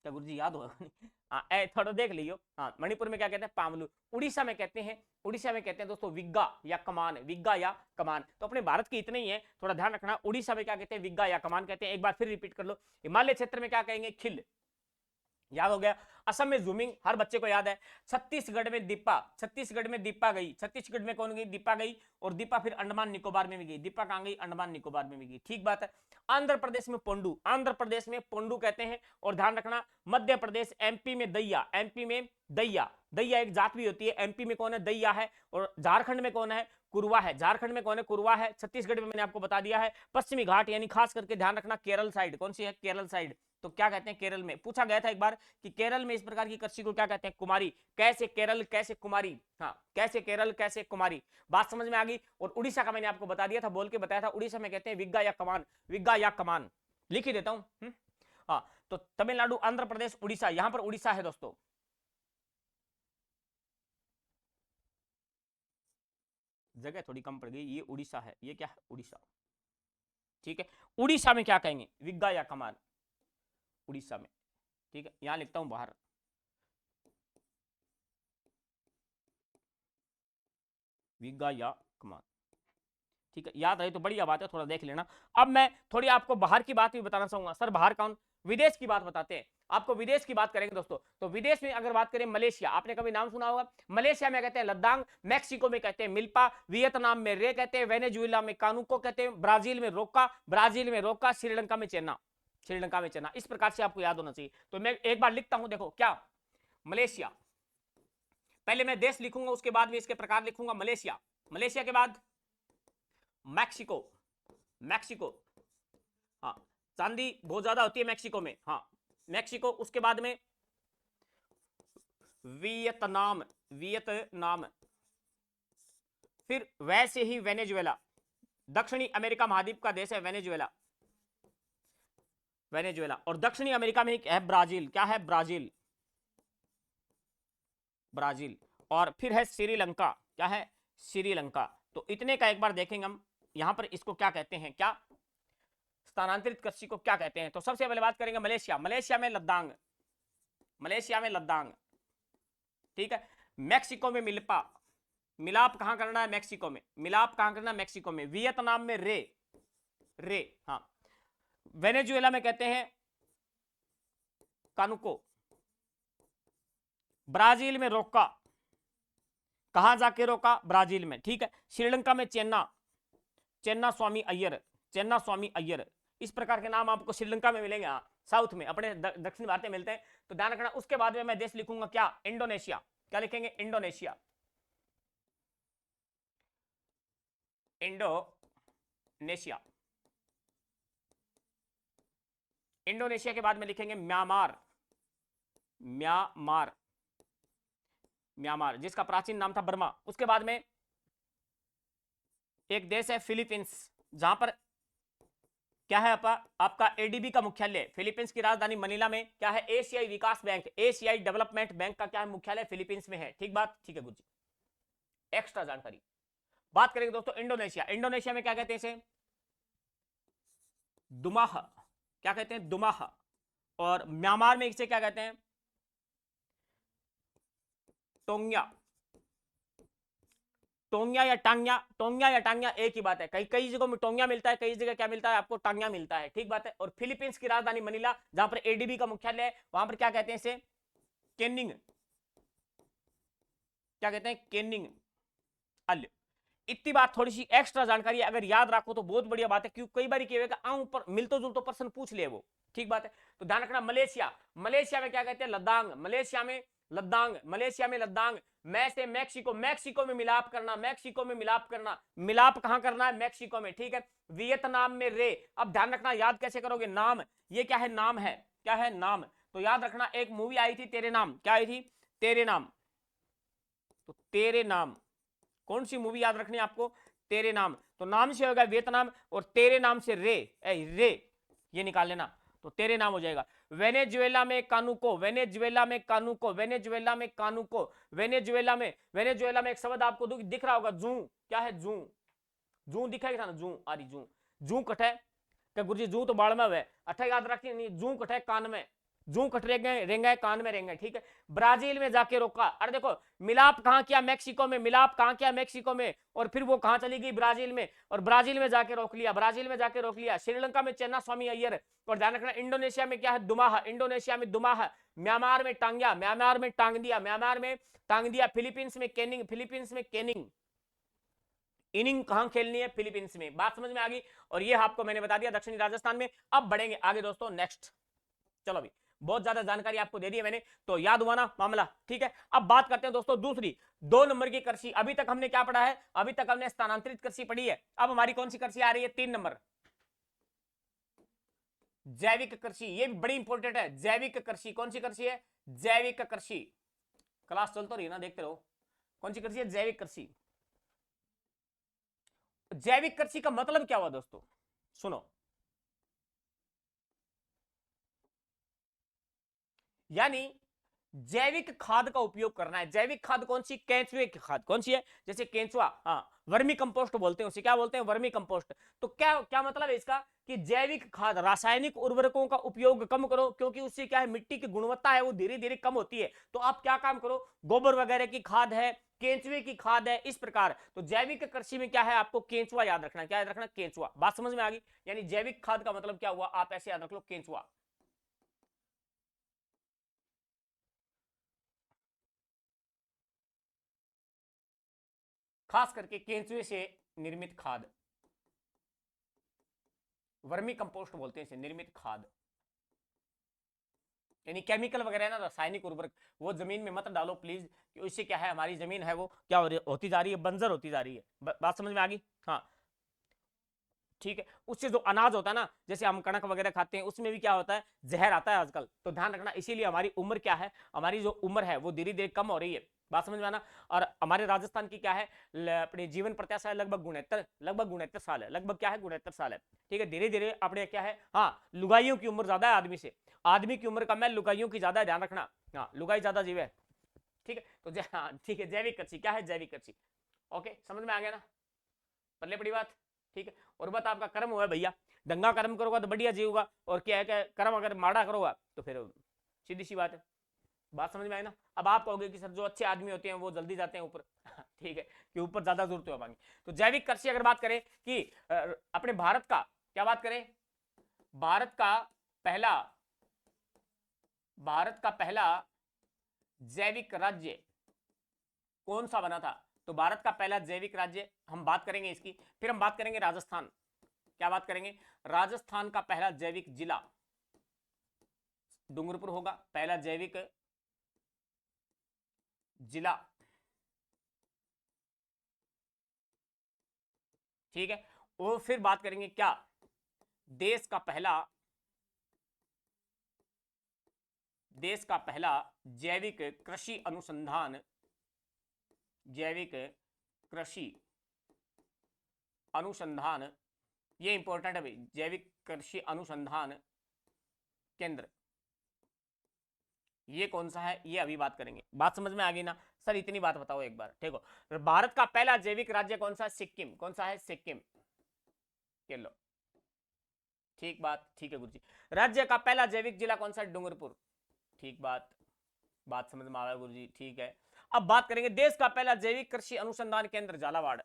क्या गुरुजी याद होगा हाँ, थोड़ा देख लियो। हाँ, मणिपुर में क्या कहते हैं, पामलू। उड़ीसा में कहते हैं, उड़ीसा में कहते हैं दोस्तों विग्गा या कमान, विग्गा या कमान। तो अपने भारत के इतने ही है, थोड़ा ध्यान रखना। उड़ीसा में क्या कहते हैं, विग्गा या कमान कहते हैं। एक बार फिर रिपीट कर लो। हिमालय क्षेत्र में क्या कहेंगे, खिल, याद हो गया। असम में जूमिंग, हर बच्चे को याद है। छत्तीसगढ़ में दीपा, छत्तीसगढ़ में दीपा गई, छत्तीसगढ़ में कौन गई, दीपा गई। और दीपा फिर अंडमान निकोबार में भी गई, दीपा कहां गई, अंडमान निकोबार में भी गई। ठीक बात है। आंध्र प्रदेश में पोंडू, आंध्र प्रदेश में पोंडू कहते हैं। और ध्यान रखना, मध्य प्रदेश, एमपी में दैया, एमपी में दैया, दैया एक जात भी होती है। एमपी में कौन है, दैया है। और झारखंड में कौन है, कुरवा है। झारखंड में कौन है, कुरवा है। छत्तीसगढ़ में मैंने आपको बता दिया है पश्चिमी घाट, यानी खास करके ध्यान रखना केरल साइड, कौन सी है, केरल साइड। तो क्या कहते हैं, केरल में पूछा गया था एक बार कि केरल में इस प्रकार की कृषि को क्या कहते हैं, कुमारी। कैसे केरल, कैसे कुमारी, हाँ कैसे केरल, कैसे कुमारी। बात समझ में आ गई। और उड़ीसा का मैंने आपको बता दिया था, बोल के बताया था, उड़ीसा में कहते हैं विग्गा या कमान, विग्गा या कमान। लिख ही देता हूं। हाँ, तो तमिलनाडु, आंध्र प्रदेश, उड़ीसा, यहां पर उड़ीसा है दोस्तों। जगह थोड़ी कम पड़ गई, ये उड़ीसा है, ये क्या है, उड़ीसा। ठीक है, उड़ीसा में क्या कहेंगे, विग्गा या कमान, उड़ीसा में। ठीक है, यहां लिखता हूं बाहर, विग्गा या कमान। ठीक है, याद रहे तो बढ़िया बात है, थोड़ा देख लेना। अब मैं थोड़ी आपको बाहर की बात भी बताना चाहूंगा। सर बाहर कौन, विदेश की बात बताते हैं आपको। विदेश की बात करेंगे दोस्तों, तो विदेश में अगर बात करें, मलेशिया, आपने कभी नाम सुना होगा। मलेशिया में कहते हैं लद्दाख, मैक्सिको में कहते हैं मिल्पा, वियतनाम में रे कहते हैं, वेनेजुएला में कानुको कहते हैं, ब्राजील में रोका, ब्राजील में रोका, श्रीलंका में चेन्ना, श्रीलंका में चेन्ना। इस प्रकार से आपको याद होना चाहिए। तो मैं एक बार लिखता हूं, देखो क्या, मलेशिया, पहले मैं देश लिखूंगा, उसके बाद में इसके प्रकार लिखूंगा। मलेशिया, मलेशिया के बाद मैक्सिको, मैक्सिको, हाँ चांदी बहुत ज्यादा होती है मैक्सिको में, हाँ मैक्सिको, उसके बाद में वियतनाम, वियतनाम, फिर वैसे ही वेनेजुएला, दक्षिणी अमेरिका महाद्वीप का देश है वेनेजुएला, वेनेजुएला, और दक्षिणी अमेरिका में एक है ब्राजील, क्या है ब्राजील, ब्राजील, और फिर है श्रीलंका, क्या है श्रीलंका। तो इतने का एक बार देखेंगे हम यहां पर इसको क्या कहते हैं, क्या स्थानांतरित कृषि को क्या कहते हैं। तो सबसे पहले बात करेंगे मलेशिया, मलेशिया में लद्दांग, मलेशिया में लद्दांग, ठीक है। मैक्सिको में मिल्पा, मिलाप कहां करना है मैक्सिको में, मिलाप कहां करना है मैक्सिको में। वियतनाम में रे, रे, हाँ। वेनेजुएला में कहते हैं कानुको, ब्राजील में रोका, कहां जाके रोका ब्राजील में, ठीक है। श्रीलंका में चेन्ना, चेन्ना स्वामी अय्यर, चेन्ना स्वामी अय्यर, इस प्रकार के नाम आपको श्रीलंका में मिलेंगे, हाँ साउथ में अपने दक्षिण भारत में मिलते हैं, तो ध्यान रखना। उसके बाद में मैं देश लिखूंगा क्या, इंडोनेशिया, क्या लिखेंगे इंडोनेशिया, इंडोनेशिया, इंडोनेशिया के बाद में लिखेंगे म्यांमार, म्यांमार, म्यांमार जिसका प्राचीन नाम था बर्मा। उसके बाद में एक देश है फिलीपींस, जहां पर क्या है आपका एडीबी का मुख्यालय, फिलीपींस की राजधानी मनीला में क्या है, एशियाई विकास बैंक, एशियाई डेवलपमेंट बैंक का क्या है मुख्यालय फिलीपींस में है, ठीक बात, ठीक है गुरुजी, एक्स्ट्रा जानकारी। बात करेंगे दोस्तों इंडोनेशिया, इंडोनेशिया में क्या कहते हैं इसे, दुमाह, क्या कहते हैं दुमाह, और म्यांमार में इसे क्या कहते हैं, टोंग्या, टोंग्या या टांग्या, टोंग्या या टांग्या एक ही बात है, कई कई जगहों में टोंग्या मिलता है, कई जगह क्या मिलता है आपको टांग्या मिलता है, ठीक बात है। और फिलीपींस की राजधानी मनीला जहां पर एडीबी का मुख्यालय है, वहां पर क्या कहते हैं इसे, केनिंग, क्या कहते हैं केनिंग अल। इतनी बात थोड़ी सी एक्स्ट्रा जानकारी अगर याद रखो तो बहुत बढ़िया बात है, क्योंकि कई बार ऊपर मिलते जुलते प्रश्न पूछ ले वो, ठीक बात है। तो ध्यान रखना मलेशिया, मलेशिया में क्या कहते हैं लद्दांग, मलेशिया में लद्दांग, मलेशिया में लद्दांग। मैं से मैक्सिको, मैक्सिको में मिलाप करना, मैक्सिको में मिलाप करना, मिलाप कहां करना है मैक्सिको में, ठीक है। वियतनाम में रे, अब ध्यान रखना याद कैसे करोगे, नाम, ये क्या है नाम है, क्या है नाम, तो याद रखना एक मूवी आई थी तेरे नाम, क्या आई थी तेरे नाम, तो तेरे नाम, कौन सी मूवी याद रखनी है आपको, तेरे नाम, तो नाम से होगा वियतनाम, और तेरे नाम से रे, रे ये निकाल लेना, तो तेरे नाम हो जाएगा। वेनेजुएला में कानुको, वेनेजुएला में कानुको, वेनेजुएला में कानुको, वेनेजुएला में एक शब्द आपको दिख रहा होगा जू, क्या है जू, जू दिखाएगा ना, जू आ रही जू, जू कटे क्या गुरुजी, जू तो बाढ़ में हुए, अच्छा याद रखिए नहीं, जू कटे कान में, जू कट रेंगे कान में रेंगे, ठीक है। ब्राजील में जाके रोका, अरे देखो मिलाप कहां किया मैक्सिको में, मिलाप कहां किया मैक्सिको में, और फिर वो कहां चली गई ब्राजील में, और ब्राजील में जाके रोक लिया, ब्राजील में जाके रोक लिया। श्रीलंका में चेन्ना स्वामी अय्यर, और ध्यान रखना इंडोनेशिया में क्या है दुमाह, इंडोनेशिया में दुमाह, म्यांमार में टांग्या, म्यांमार में टांग दिया, म्यांमार में टांग दिया, फिलीपींस में केनिंग, फिलीपींस में केनिंग, इनिंग कहां खेलनी है फिलीपींस में, बात समझ में आ गई। और ये आपको मैंने बता दिया दक्षिणी राजस्थान में। अब बढ़ेंगे आगे दोस्तों नेक्स्ट, चलो अभी बहुत ज्यादा जानकारी आपको दे दी है मैंने, तो याद हुआ ना मामला, ठीक है। अब बात करते हैं दोस्तों दूसरी 2 नंबर की कृषि। अभी तक हमने क्या पढ़ा है, अभी तक हमने स्थानांतरित कृषि पढ़ी है, अब हमारी कौन सी कृषि आ रही है 3 नंबर, जैविक कृषि, ये भी बड़ी इंपॉर्टेंट है। जैविक कृषि कौन सी कृषि है, जैविक कृषि, क्लास चल तो रही है ना, देखते रहो, कौन सी कृषि है जैविक कृषि। जैविक कृषि का मतलब क्या हुआ दोस्तों, सुनो, यानी जैविक खाद का उपयोग करना है। जैविक खाद कौन सी, केंचुए की खाद, कौन सी है, जैसे केंचुआ, हाँ वर्मी कंपोस्ट बोलते हैं उसे, क्या बोलते हैं वर्मी कंपोस्ट। तो क्या क्या मतलब है इसका, कि जैविक खाद, रासायनिक उर्वरकों का उपयोग कम करो, क्योंकि उससे क्या है मिट्टी की गुणवत्ता है वो धीरे धीरे कम होती है। तो आप क्या काम करो, गोबर वगैरह की खाद है, केंचुए की खाद है, इस प्रकार। तो जैविक कृषि में क्या है, आपको केंचुआ याद रखना, क्या याद रखना केंचुआ, बात समझ में आ गई। यानी जैविक खाद का मतलब क्या हुआ, आप ऐसे याद रख लो केंचुआ। खास करके केंचुए से निर्मित खाद, वर्मी कंपोस्ट बोलते हैं इसे, निर्मित खाद, यानी केमिकल वगैरह ना रासायनिक उर्वरक वो जमीन में मत डालो प्लीज, कि उससे क्या है हमारी जमीन है वो क्या होती जा रही है, बंजर होती जा रही है। बात समझ में आ गई, हाँ। ठीक है, उससे जो अनाज होता है ना, जैसे हम कणक वगैरह खाते हैं, उसमें भी क्या होता है, जहर आता है आजकल, तो ध्यान रखना। इसीलिए हमारी उम्र क्या है, हमारी जो उम्र है वो धीरे धीरे कम हो रही है, बात समझ में आना। और हमारे राजस्थान की क्या है, अपनी जीवन प्रत्याशा है लगभग 69 साल है, लगभग क्या है 69 साल है, ठीक है। धीरे धीरे अपने क्या है, हाँ, लुगाइयों की उम्र ज्यादा है आदमी से, आदमी की उम्र कम है, लुगाइयों की ज्यादा है, ध्यान रखना। हाँ, लुगाई ज्यादा जीव है, ठीक है। तो हाँ ठीक है, जैविक कृषि क्या है, जैविक कृषि। ओके, समझ में आ गया ना, पल्ले बड़ी बात, ठीक है। और बात आपका कर्म हुआ भैया, दंगा कर्म करोगा तो बढ़िया जी होगा, और क्या है कि कर्म अगर माड़ा करोगा तो फिर सीधी सी बात है, बात समझ में आई ना। अब आप कहोगे कि सर जो अच्छे आदमी होते हैं वो जल्दी जाते हैं ऊपर ठीक है, कि ऊपर ज्यादा जरूरत हो पाएंगे। तो जैविक कृषि अगर बात करें कि अपने भारत का, क्या बात करें, भारत का पहला, भारत का पहला जैविक राज्य कौन सा बना था, तो भारत का पहला जैविक राज्य हम बात करेंगे इसकी, फिर हम बात करेंगे राजस्थान, क्या बात करेंगे, राजस्थान का पहला जैविक जिला डूंगरपुर होगा, पहला जैविक जिला, ठीक है। और फिर बात करेंगे क्या, देश का पहला, देश का पहला जैविक कृषि अनुसंधान, जैविक कृषि अनुसंधान, ये इंपॉर्टेंट है भाई, जैविक कृषि अनुसंधान केंद्र, ये कौन सा है, ये अभी बात करेंगे, बात समझ में आ गई ना। सर इतनी बात बताओ एक बार, ठीक हो। भारत का पहला जैविक राज्य कौन सा है, सिक्किम, कौन सा है, सिक्किम, के लो, ठीक बात, ठीक है गुरु जी। राज्य का पहला जैविक जिला कौन सा है, डूंगरपुर, ठीक बात, बात समझ में आ रहा है गुरु जी, ठीक है। अब बात करेंगे देश का पहला जैविक कृषि अनुसंधान केंद्र झालावाड़,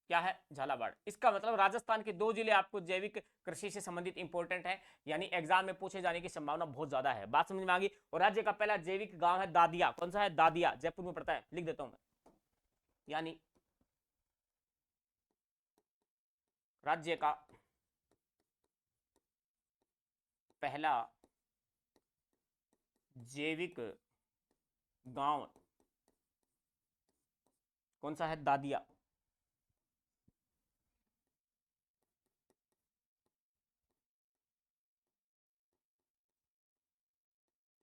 क्या है, झालावाड़। इसका मतलब राजस्थान के दो जिले आपको जैविक कृषि से संबंधित इंपॉर्टेंट है, यानी एग्जाम में पूछे जाने की संभावना बहुत ज्यादा है, बात समझ में आ गई। और राज्य का पहला जैविक गांव है दादिया, कौन सा है, दादिया, जयपुर में पड़ता है, लिख देता हूं मैं, यानी राज्य का पहला जैविक गांव कौन सा है, दादिया,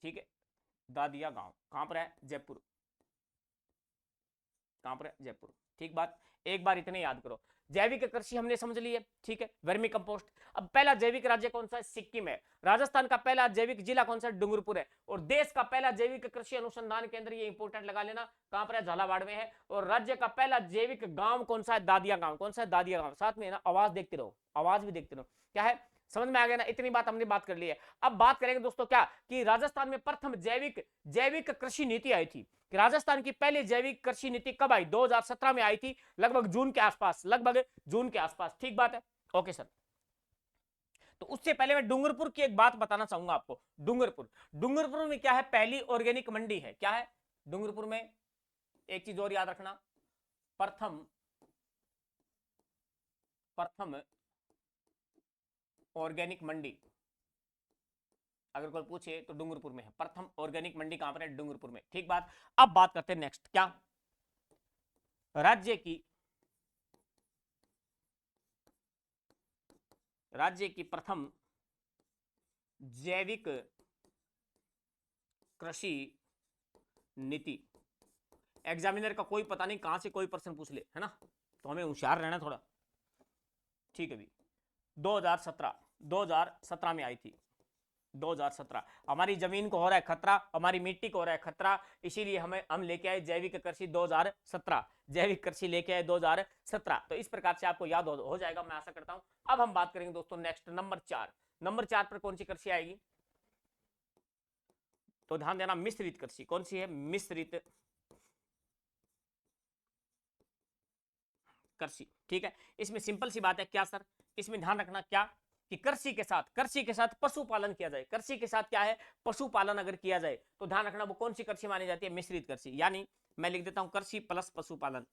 ठीक है। दादिया गांव कहां पर है, जयपुर, कहां पर है, जयपुर, ठीक बात। एक बार इतने याद करो, जैविक कृषि हमने समझ ली है, ठीक है, वर्मी कंपोस्ट। अब पहला जैविक राज्य कौन सा है, सिक्किम है। राजस्थान का पहला जैविक जिला कौन सा है, डूंगरपुर है। और देश का पहला जैविक कृषि अनुसंधान केंद्र, ये इंपोर्टेंट लगा लेना, कहां पर है, झालावाड़ में है। और राज्य का पहला जैविक गांव कौन सा है, दादिया गांव, कौन सा है, दादिया गांव। साथ में ना आवाज देखते रहो, आवाज भी देखते रहो, क्या है, समझ में आ गया ना, इतनी बात हमने बात कर ली है। अब बात करेंगे दोस्तों क्या, कि राजस्थान में प्रथम जैविक जैविक कृषि नीति आई थी, कि राजस्थान की पहली जैविक कृषि नीति कब आई, 2017 में आई थी, लगभग जून के आसपास, लगभग जून के आसपास, ठीक बात है, ओके सर। तो उससे पहले मैं डूंगरपुर की एक बात बताना चाहूंगा आपको। डूंगरपुर, डूंगरपुर में क्या है, पहली ऑर्गेनिक मंडी है, क्या है डूंगरपुर में, एक चीज और याद रखना, प्रथम प्रथम ऑर्गेनिक मंडी, अगर कोई पूछे तो डूंगरपुर में है, प्रथम ऑर्गेनिक मंडी कहां पर है, डूंगरपुर में, ठीक बात। अब बात करते हैं नेक्स्ट, क्या, राज्य की, राज्य की प्रथम जैविक कृषि नीति। एग्जामिनर का कोई पता नहीं कहां से कोई प्रश्न पूछ ले, है ना, तो हमें होशियार रहना थोड़ा, ठीक है भी। 2017 में आई थी, 2017। हमारी जमीन को हो रहा है खतरा, हमारी मिट्टी को हो रहा है खतरा, इसीलिए हम लेके आए जैविक कृषि 2017, जैविक कृषि लेके आए 2017। तो इस प्रकार से आपको याद हो जाएगा, मैं आशा करता हूं। अब हम बात करेंगे दोस्तों नेक्स्ट, नंबर 4, नंबर 4 पर कौन सी कृषि आएगी, तो ध्यान देना, मिश्रित कृषि, कौन सी है, मिश्रित कृषि, ठीक है। इसमें सिंपल सी बात है, क्या सर, इसमें ध्यान रखना क्या, कि कृषि के साथ पशुपालन किया जाए, कृषि के साथ क्या है, पशुपालन अगर किया जाए, तो ध्यान रखना वो कौन सी कृषि मानी जाती है, मिश्रित कृषि, यानी मैं लिख देता हूं कृषि प्लस पशुपालन।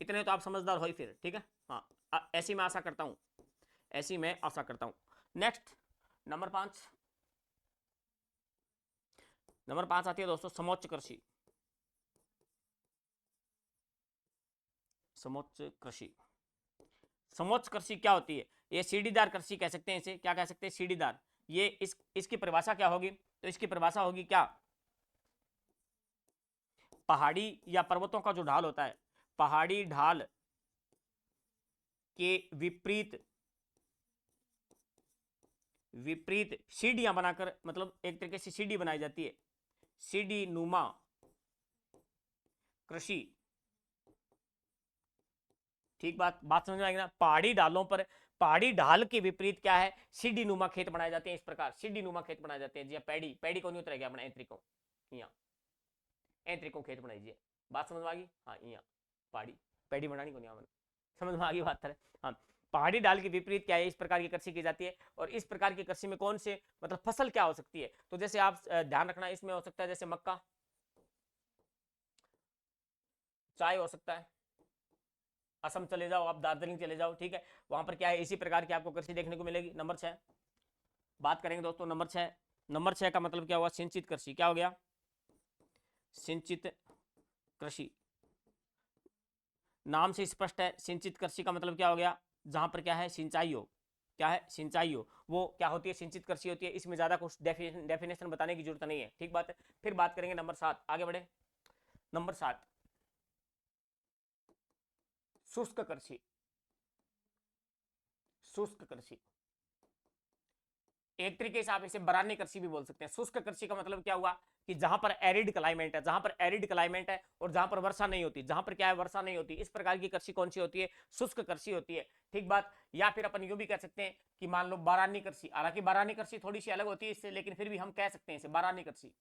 इतने तो आप समझदार हो ही फिर, ठीक है। हाँ, ऐसी मैं आशा करता हूं, ऐसी मैं आशा करता हूं। नेक्स्ट नंबर 5, नंबर 5 आती है दोस्तों समोच्च कृषि, समोच्च कृषि, समोच्च कृषि क्या होती है? ये सीढ़ीदार कृषि कह सकते हैं इसे, क्या कह सकते हैं? सीढ़ीदार। ये इसकी परिभाषा क्या होगी? तो इसकी परिभाषा होगी क्या? पहाड़ी या पर्वतों का जो ढाल होता है, पहाड़ी ढाल के विपरीत विपरीत सीढ़ियां बनाकर, मतलब एक तरीके से सीढ़ी बनाई जाती है, सीढ़ी नुमा कृषि। ठीक बात समझ में आएगी ना? पहाड़ी ढालों पर, पहाड़ी ढाल के विपरीत क्या है? सीढ़ी नुमा खेत बनाए जाते हैं। इस प्रकार सीढ़ी नुमा खेत बनाए जाते हैं जी। पैडी पैडी को नहीं उतरेगा अपना एंत्रिको, यहाँ एंत्रिको खेत बनाइए। बात समझ में आ गई? हाँ, यहाँ पहाड़ी पैडी बनानी को नहीं आवन। समझ में आ गई बात? हाँ, पहाड़ी ढाल के विपरीत क्या है? इस प्रकार की कृषि की जाती है। और इस प्रकार की कृषि में कौन से मतलब फसल क्या हो सकती है? तो जैसे आप ध्यान रखना, इसमें हो सकता है जैसे मक्का, चाय हो सकता है, असम चले जाओ आप, दार्जिलिंग चले जाओ, ठीक है, वहां पर क्या है? इसी प्रकार की आपको कृषि देखने को मिलेगी। नंबर 6 बात करेंगे दोस्तों। नंबर 6 का मतलब क्या हुआ? सिंचित कृषि। क्या हो गया? सिंचित कृषि। नाम से स्पष्ट है, सिंचित कृषि का मतलब क्या हो गया? जहां पर क्या है? सिंचाई हो। क्या है? सिंचाई हो, वो क्या होती है? सिंचित कृषि होती है। इसमें ज्यादा कुछ डेफिनेशन बताने की जरूरत नहीं है। ठीक बात है। फिर बात करेंगे नंबर 7, आगे बढ़े। नंबर 7 शुष्क कृषि। शुष्क कृषि एक तरीके से आप इसे बरानी कृषि भी बोल सकते हैं। शुष्क कृषि का मतलब क्या हुआ? कि जहां पर एरिड क्लाइमेट है, जहां पर एरिड क्लाइमेट है और जहां पर वर्षा नहीं होती, जहां पर क्या है? वर्षा नहीं होती, इस प्रकार की कृषि कौन सी होती है? शुष्क कृषि होती है। ठीक बात। या फिर अपन यूं भी कह सकते हैं कि मान लो बारानी कृषि। हालांकि बारानी कृषि थोड़ी सी अलग होती है इससे, लेकिन फिर भी हम कह सकते हैं इसे बारानी कृषि।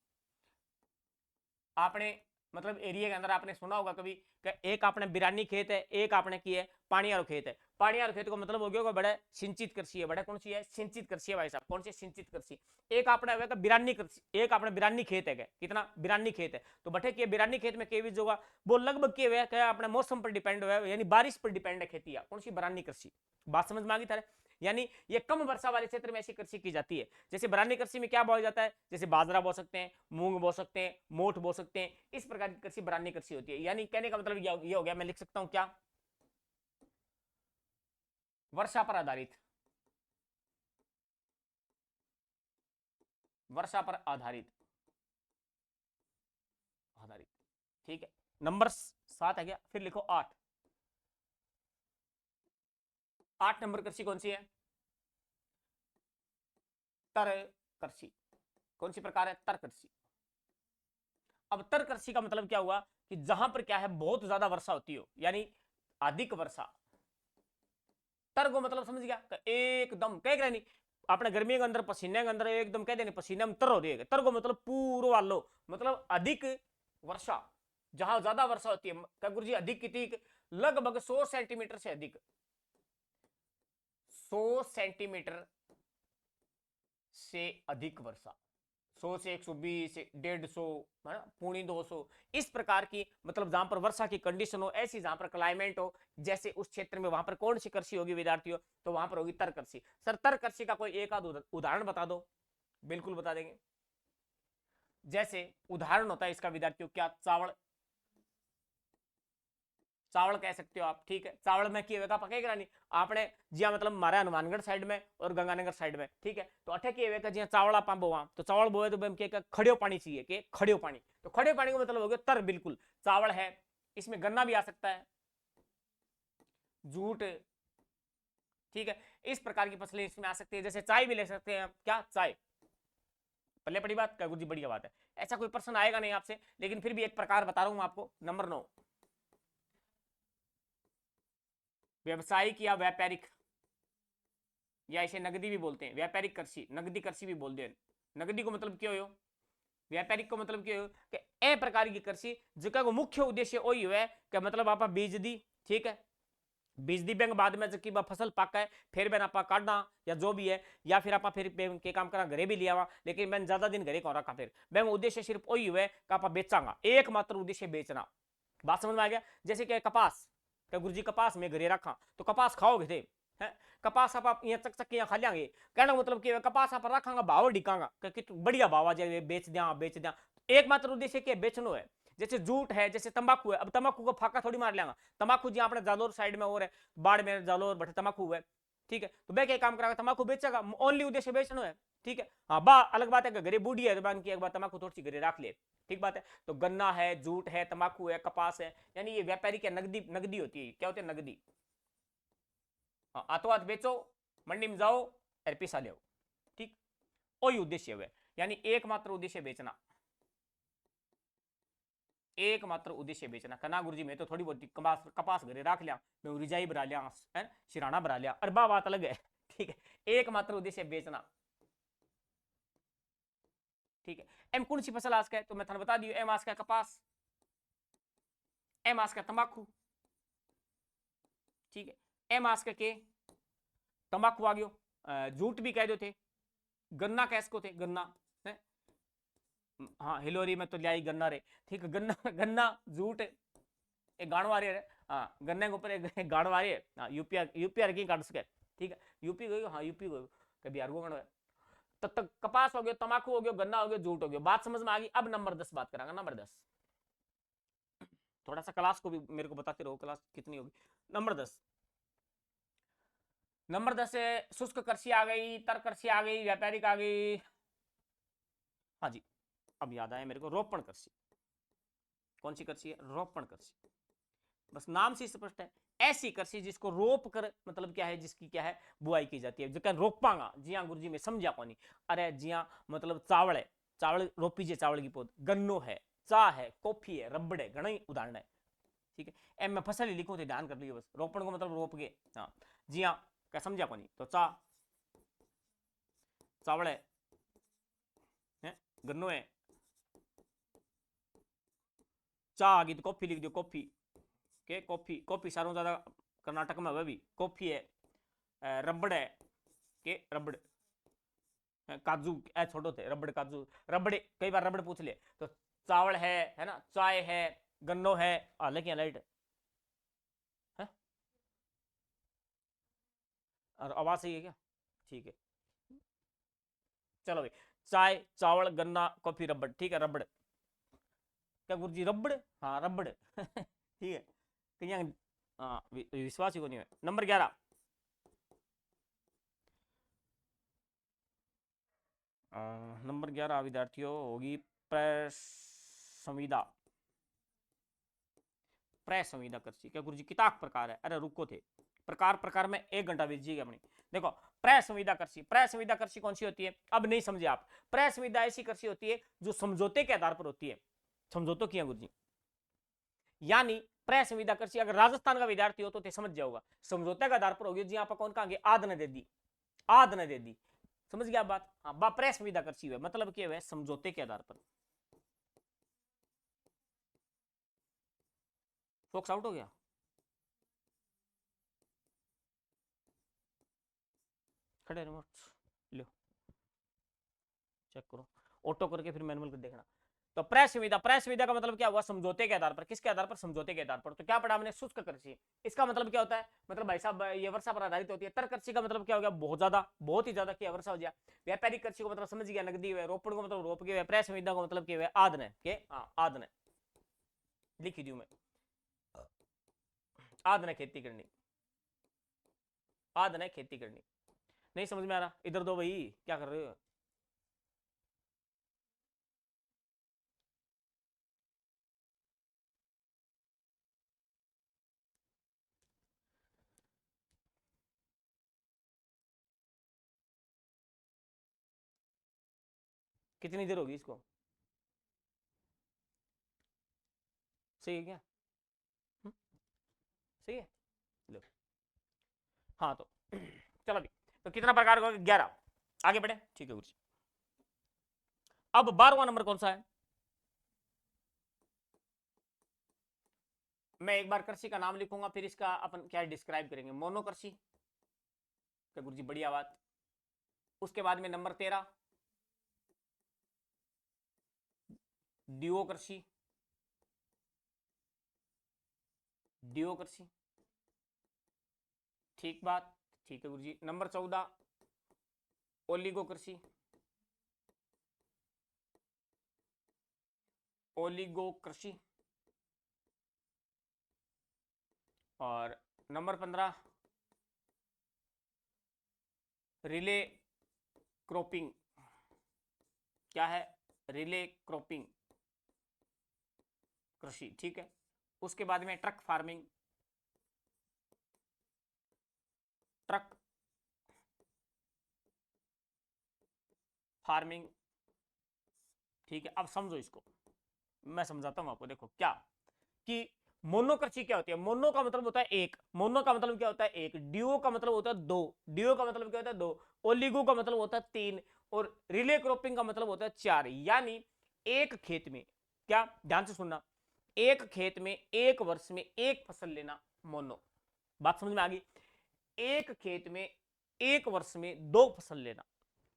आपने मतलब एरिया के अंदर आपने सुना होगा कभी कि एक आपने बिरानी खेत है, एक आपने की है पानियार खेत है। पानियार खेत को मतलब हो गया बड़ा सिंचित कृषि है। बड़ा कौन सी है? सिंचित कृषि है भाई साहब। कौन सी? सिंचित कृषि। एक आपने हुआ बिरानी कृषि, एक आपने बिरानी खेत है। कितना बिरानी खेत है? तो बटे के बिरानी खेत में के बीज होगा वो लगभग के हुआ क्या? अपने मौसम पर डिपेंड हुआ है, यानी बारिश पर डिपेंड है खेती। कौन सी? बिरानी कृषि। बात समझ में आ गई थारे? यानी ये कम वर्षा वाले क्षेत्र में ऐसी कृषि की जाती है। जैसे बरानी कृषि में क्या बोया जाता है? जैसे बाजरा बो सकते हैं, मूंग बो सकते हैं, मोठ बो सकते हैं। इस प्रकार की कृषि बरानी कृषि होती है। यानी कहने का मतलब ये हो गया, मैं लिख सकता हूं क्या? वर्षा पर आधारित, वर्षा पर आधारित आधारित। ठीक है, नंबर 7 है क्या? फिर लिखो 8। 8 नंबर कृषि कौन सी है? तर कृषि। कौन सी प्रकार है? तर कृषि। अब तर कृषि का मतलब क्या हुआ? कि जहां पर क्या है? बहुत ज्यादा वर्षा होती हो, यानी अधिक वर्षा। तर को मतलब समझ गया? एकदम कह नहीं अपने गर्मी के अंदर, पसीने के अंदर एकदम कह देने पसीने में तर हो रही है। तर को मतलब पूरा वालो, मतलब अधिक वर्षा। जहां ज्यादा वर्षा होती है, क्या गुरु जी? अधिक कितनी? लगभग 100 सेंटीमीटर से अधिक। 100 सेंटीमीटर से अधिक वर्षा। 100 से 120, 150, है ना, पौनी 200। इस प्रकार की मतलब जहां पर वर्षा की कंडीशन हो, ऐसी जहां पर क्लाइमेट हो, जैसे उस क्षेत्र में, वहां पर कौन सी कृषि होगी विद्यार्थियों? तो वहां पर होगी तर कृषि। सर तर कृषि का कोई एक आध उदाहरण बता दो। बिल्कुल बता देंगे। जैसे उदाहरण होता है इसका विद्यार्थियों, क्या? चावल। चावल कह सकते हो आप। ठीक है, चावल में किए हुए पकेगा नहीं आपने जिया, मतलब हमारे हनुमानगढ़ साइड में और गंगानगर साइड में, ठीक है, तो अठे किए हुए जिया चावल आप बोवा, तो चावल बोए तो खड़ियो पानी चाहिए, के खड़ियो पानी। तो खड़ियो पानी का मतलब हो गया तर। बिल्कुल चावल है। इसमें गन्ना भी आ सकता है, जूट। ठीक है, इस प्रकार की फसलें इसमें आ सकती है। जैसे चाय भी ले सकते हैं आप। क्या? चाय। पल्ले पड़ी बात क्या गुरु जी? बढ़िया बात है। ऐसा कोई प्रश्न आएगा नहीं आपसे, लेकिन फिर भी एक प्रकार बता रहा हूं आपको। नंबर 9 व्यवसायिक या व्यापारिक, या इसे नगदी भी बोलते हैं। व्यापारिक कृषि, नगदी कृषि भी बोलते हैं। नगदी को मतलब क्यों हो? व्यापारिक को मतलब क्यों हो? कि ए प्रकार की कृषि जिसका मुख्य उद्देश्य वही है कि मतलब आप बीज दी, ठीक है, बीज दी बैंक बाद में जबकि फसल पक है, फिर मैंने आप काटना या जो भी है, या फिर आप फिर के काम करा घरे भी लिया हुआ, लेकिन मैंने ज्यादा दिन घरे कौन रखा। फिर बैंक उद्देश्य सिर्फ वही हुआ कि आप बेचांगा, एकमात्र उद्देश्य बेचना। बात समझ में आ गया? जैसे कि कपास, क्या गुरु जी कपास में घरे रखा, तो कपास खाओगे थे है? कपास आप यहाँ चक चक यहाँ खा लेंगे। कहना मतलब कि कपास आप रखांगा, भाव डिकांगा कि बढ़िया भाव आ जाए, बेच दिया बेच दिया। एकमात्र उद्देश्य क्या? बेचनो है। जैसे जूट है, जैसे तंबाकू है। अब तंबाकू को फाका थोड़ी मार लेंगे, तंबाकू जी अपने जालोर साइड में और है, बाढ़ में जालोर बटे तंबाकू है, ठीक है। तो बे क्या काम करेगा, तंबाकू बेचेगा, ओनली उद्देश्य बेचना है, ठीक है। हाँ बा अलग बात है कि गरीब बूढ़ी है तो बान की एक बार तंबाकू थोड़ी सी गरीब रख ले, ठीक बात है। तो गन्ना है, जूट है, तंबाकू है, कपास है, यानी ये व्यापारी की नगदी नगदी होती है, क्या होती है नगदी। हाथों हाथ बेचो, मंडी में जाओ और पैसा ले, ठीक। वही उद्देश्य है, यानी एकमात्र उद्देश्य बेचना, एकमात्र उद्देश्य बेचना। कना गुरुजी मैं तो थोड़ी बहुत कपास कपास घरे रख लिया, मैं रिजाई भरा लिया है, सिराना भरा लिया, अरे बा बात अलग है, ठीक है। एकमात्र उद्देश्य बेचना, ठीक है। एम कौन सी फसल आज का है, तो मैं थाने बता दियो, एम आज का कपास, एम आज का तंबाकू, ठीक है। एम आज के तंबाकू आ गयो, जूट भी कह दो थे, गन्ना कैसको थे, गन्ना है, हाँ हिलोरी में तो लियाई गन्ना रे, ठीक है। गन्ना गन्ना जूट एक गाड़वारी है, हाँ गन्ने के ऊपर एक गाड़वारी है, हाँ यूपीआर की काट सके, ठीक है। यूपी गई, हाँ यूपी गई, कभी बिहार को गणवा। तब तक कपास हो गया, तंबाकू हो गया, गन्ना हो गया, जूट हो गया, बात समझ में आ गई। अब नंबर 10 बात करांगा, नंबर 10, थोड़ा सा क्लास को भी मेरे को बताते रहो, क्लास कितनी होगी। नंबर 10, नंबर 10 है शुष्क कृषि आ गई, तर कृषि आ गई, व्यापारिक आ गई, हाँ जी। अब याद आया मेरे को, रोपण कृषि। कौन सी कृषि है, रोपण कृषि, बस नाम से स्पष्ट है। ऐसी कृषि जिसको रोप कर, मतलब क्या है, जिसकी क्या है बुआई की जाती है, जो क्या रोपांगा जी हाँ गुरुजी में समझा कौन, अरे जी हाँ मतलब चावल है, चावल रोपी जे, चावल की पौध, गन्नो है, चा है, कॉफी है, रबड़ है, घना उदाहरण है, ठीक है। एम मैं फसल ही लिखूं तो ध्यान कर लियो बस, रोपण को मतलब रोप के, हाँ जी हाँ, क्या समझा कौन, तो चा चावल है, गन्नो है, चा आ गई तो कॉफी लिख दियो, कॉफी के, कॉफी कॉफी सारों ज्यादा कर्नाटक में वह भी कॉफी है, रबड़ है के, रबड़ काजू ए छोटो थे, रबड़ काजू, रबड़ कई बार रबड़ पूछ ले तो चावल है ना, चाय है, गन्नो है, लेकिन लाइट है, और आवाज सही है क्या, ठीक है। चलो भाई, चाय चावल गन्ना कॉफी रबड़, ठीक है। रबड़ क्या गुरुजी, रबड़, हाँ रबड़ ठीक है, कहीं हाँ विश्वास ही को नहीं है। नंबर 11, नंबर 11 विद्यार्थियों होगी प्रसंविदा, प्रसंविदा कृषि। क्या गुरुजी किताब प्रकार है, अरे रुको थे, प्रकार प्रकार में 1 घंटा बीत जाएगी अपनी। देखो प्रसंविदा कृषि, प्रसंविदा कृषि कौन सी होती है, अब नहीं समझे आप। प्रसंविदा ऐसी कृषि होती है जो समझौते के आधार पर होती है, समझौतों किया गुरुजी, यानी प्रसंविदा कृषि अगर राजस्थान का विद्यार्थी हो तो ते समझ जाओगा, समझौते के आधार पर होगी जी, आप कौन कहेंगे, आद ने दे दी, आद ने दे दी, समझ गया बात, हाँ बा प्रसंविदा कृषि हुआ, मतलब क्या हुआ, समझौते के आधार पर। फोक्स आउट हो गया, खड़े रिमोट लो, चेक करो, ऑटो करके फिर मैनुअल कर देखना। तो प्रसंविदा, प्रसंविदा का मतलब क्या हुआ, समझौते के आधार पर, किसके आधार पर, समझौते के आधार पर। तो क्या पढ़ा हमने, शुष्क कृषि, इसका मतलब क्या होता है, मतलब भाई साहब ये वर्षा पर आधारित होती है। तर कृषि का मतलब क्या हो गया, बहुत ज्यादा, बहुत ही ज्यादा क्या वर्षा हो गया। व्यापारिक कृषि को मतलब समझ गया, नगदी हुआ, रोपण को मतलब रोप के, प्रसंविदा को मतलब क्या हुआ, आदन के, आदन लिख ही दू मैं, आदन खेती करनी, आदन खेती करनी। नहीं समझ में आ रहा, इधर दो भाई, क्या कर रहे हो, कितनी देर होगी इसको, सही है क्या, हुँ? सही है, लो हाँ तो चलो अभी, तो कितना प्रकार का, 11, आगे बढ़े, ठीक है गुरुजी। अब 12वां नंबर कौन सा है, मैं एक बार कृषि का नाम लिखूंगा, फिर इसका अपन क्या डिस्क्राइब करेंगे, मोनो कृषि, क्या गुरुजी बढ़िया बात। उसके बाद में नंबर 13 डिओ कृषि, डिओ कृषि, ठीक बात, ठीक है गुरुजी। नंबर 14 ओलिगो कृषि, ओलिगो कृषि, और नंबर 15 रिले क्रॉपिंग। क्या है? रिले क्रॉपिंग कृषि, ठीक है। उसके बाद में ट्रक फार्मिंग, ट्रक फार्मिंग, ठीक है। अब समझो इसको, मैं समझाता हूं आपको। देखो क्या कि मोनो कृषि क्या होती है? मोनो का मतलब होता है एक, मोनो का मतलब क्या होता है? एक। डिओ का मतलब होता है दो, डिओ का मतलब क्या होता है? दो। ओलिगो का मतलब होता है तीन, और रिले क्रॉपिंग का मतलब होता है चार। यानी एक खेत में, क्या ध्यान से सुनना, एक खेत में एक वर्ष में एक फसल लेना, मोनो। बात समझ में आ गई? एक खेत में एक वर्ष में दो फसल लेना,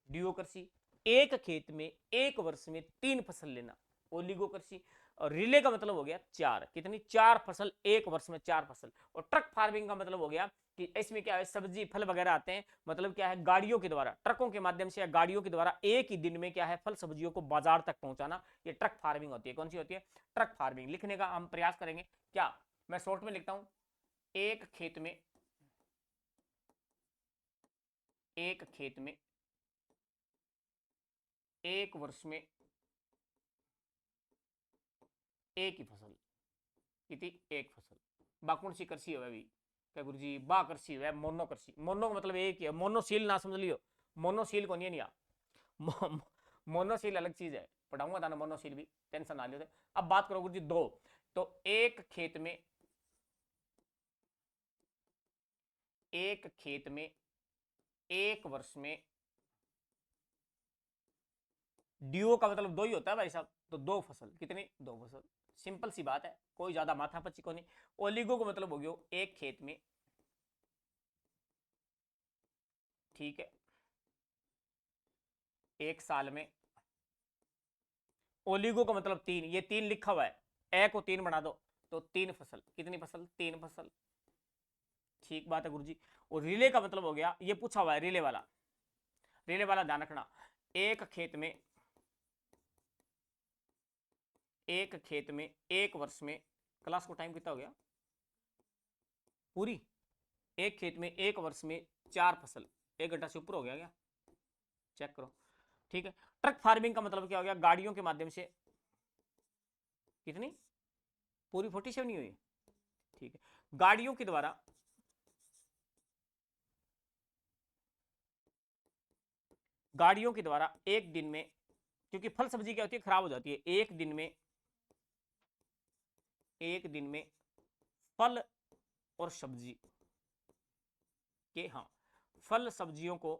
डिओ कृषि। एक खेत में एक वर्ष में तीन फसल लेना, ओलिगो कृषि। और रिले का मतलब हो गया चार, कितनी? चार फसल एक वर्ष में, चार फसल। और ट्रक फार्मिंग का मतलब हो गया कि इसमें क्या है, सब्जी फल वगैरह आते हैं, मतलब क्या है, गाड़ियों के द्वारा, ट्रकों के माध्यम से या गाड़ियों के द्वारा एक ही दिन में क्या है, फल सब्जियों को बाजार तक पहुंचाना, ये ट्रक फार्मिंग होती है। कौन सी होती है? Truck farming. लिखने का हम प्रयास करेंगे। क्या मैं शॉर्ट में लिखता हूं? एक खेत में, एक खेत में एक वर्ष में एक ही फसल, कितनी? एक फसल। बाकुण सी कृषि है भी क्या गुरु जी? बा कृषि है, मोनो कृषि। मोनो का मतलब एक ही है, मोनोशील ना समझ लियो, मोनोशील को नहीं आ मोनोशील अलग चीज है, पढ़ाऊंगा था ना मोनोशील भी, टेंशन ना लियो। अब बात करो गुरु जी दो, तो एक खेत में, एक खेत में एक वर्ष में, डिओ का मतलब दो ही होता है भाई साहब, तो दो फसल, कितनी? दो फसल। सिंपल सी बात है, कोई ज्यादा माथापच्ची को नहीं। ओलिगो का मतलब हो गया एक खेत में, ठीक है, एक साल में। ओलिगो का मतलब तीन, ये तीन लिखा हुआ है, ए को तीन बना दो तो तीन फसल, कितनी फसल? तीन फसल, ठीक बात है गुरुजी। और रिले का मतलब हो गया, ये पूछा हुआ है रिले वाला, रिले वाला ध्यान रखना। एक खेत में, एक खेत में एक वर्ष में, क्लास को टाइम कितना हो गया पूरी? एक खेत में एक वर्ष में चार फसल, एक घंटा से ऊपर हो गया क्या? चेक करो, ठीक है। ट्रक फार्मिंग का मतलब क्या हो गया? गाड़ियों के माध्यम से, कितनी? पूरी 47 नहीं हुई, ठीक है। गाड़ियों के द्वारा, गाड़ियों के द्वारा एक दिन में, क्योंकि फल सब्जी क्या होती है, खराब हो जाती है, एक दिन में, एक दिन में फल और सब्जी के, हाँ, फल सब्जियों को,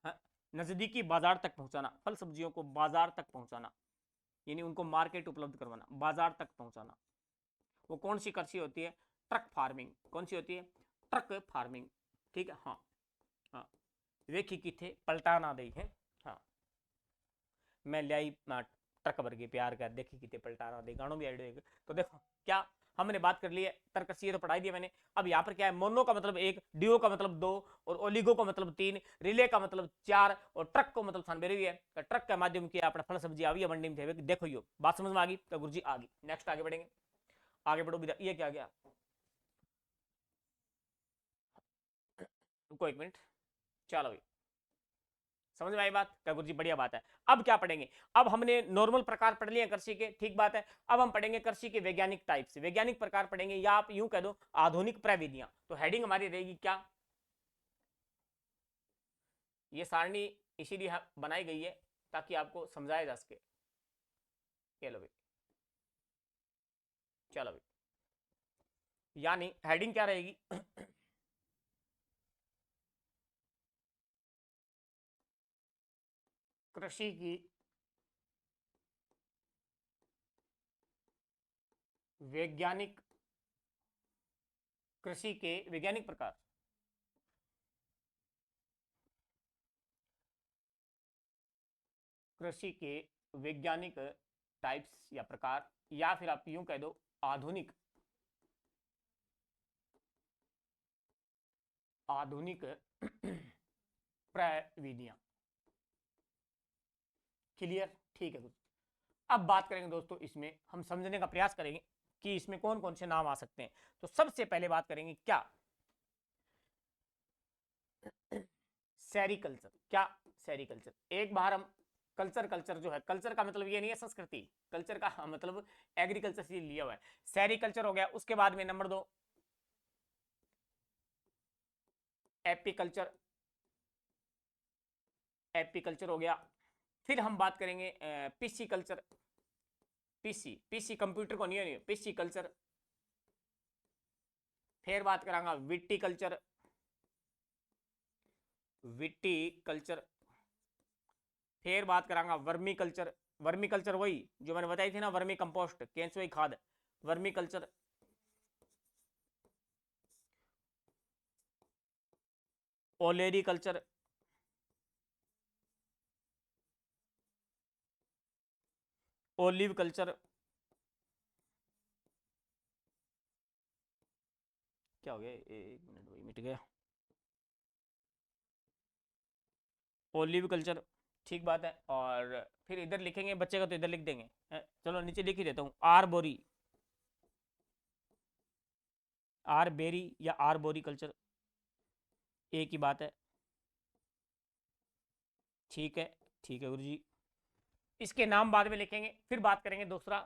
हाँ, नजदीकी बाजार तक पहुंचाना, फल सब्जियों को बाजार तक पहुंचाना, यानी उनको मार्केट उपलब्ध करवाना, बाजार तक पहुंचाना, वो कौन सी कृषि होती है? Truck farming. कौन सी होती है? ट्रक फार्मिंग, ठीक है। हाँ हाँ, वेखी किथे पलटा ना दे है, हाँ, मैं लाई ट्रक भर के प्यार कर, देखी कितने पलटाना दे, गानों भी आइडियो। तो देखो क्या हमने बात कर ली है, तर्कसीय तो पढ़ाई दिया मैंने। अब यहाँ पर क्या है, मोनो का मतलब एक, डिओ का मतलब दो, और ओलिगो का मतलब तीन, रिले का मतलब चार, और ट्रक को मतलब थान बेरी है, तो ट्रक के माध्यम किया अपना फल सब्जी आई है मंडी में थे। देखो यो बात समझ में आ गई? तो गुरुजी आ गई। नेक्स्ट आगे बढ़ेंगे, आगे बढ़ो। ये क्या गया, रुको एक मिनट, चलो भाई, समझ में आई बात? क्या गुरु जी बढ़िया बात है। अब क्या पढ़ेंगे? अब हमने नॉर्मल प्रकार पढ़ लिए कृषि के, ठीक बात है। अब हम पढ़ेंगे कृषि के वैज्ञानिक टाइप्स, वैज्ञानिक प्रकार पढ़ेंगे, या आप यूं कह दो आधुनिक प्रविधियां। तो हेडिंग हमारी रहेगी क्या? ये सारणी इसीलिए बनाई गई है ताकि आपको समझाया जा सके। ये लो भाई, चलो भाई, यानी हेडिंग क्या रहेगी? कृषि की वैज्ञानिक, कृषि के वैज्ञानिक प्रकार, कृषि के वैज्ञानिक टाइप्स या प्रकार, या फिर आप यूं कह दो आधुनिक, आधुनिक प्रविधियां। क्लियर, ठीक है दोस्तों। अब बात करेंगे दोस्तों, इसमें हम समझने का प्रयास करेंगे कि इसमें कौन कौन से नाम आ सकते हैं। तो सबसे पहले बात करेंगे क्या, सेरिकल्चर। क्या सेरिकल्चर, एक बार हम कल्चर, कल्चर जो है, कल्चर का मतलब ये नहीं है संस्कृति, कल्चर का मतलब एग्रीकल्चर से लिया हुआ है, सेरिकल्चर हो गया। उसके बाद में नंबर 2 एपीकल्चर, एपीकल्चर हो गया। फिर हम बात करेंगे PC culture, PC, PC computer को नहीं है, पीसी कल्चर। फिर बात करांगा विट्टी कल्चर, विट्टी कल्चर। फिर बात करांगा वर्मी कल्चर, वर्मी कल्चर वही जो मैंने बताई थी ना, वर्मी कंपोस्ट, केंचुई खाद, vermi culture. ओलेरी culture, olive culture. क्या हो गया, एक मिनट भाई, मिट गया। ओलिव कल्चर, ठीक बात है। और फिर इधर लिखेंगे बच्चे का तो इधर लिख देंगे, चलो नीचे लिख ही देता हूँ, आरबोरी, आरबेरी या आरबोरी कल्चर, एक ही बात है। ठीक है, ठीक है गुरु जी, इसके नाम बाद में लिखेंगे। फिर बात करेंगे दूसरा,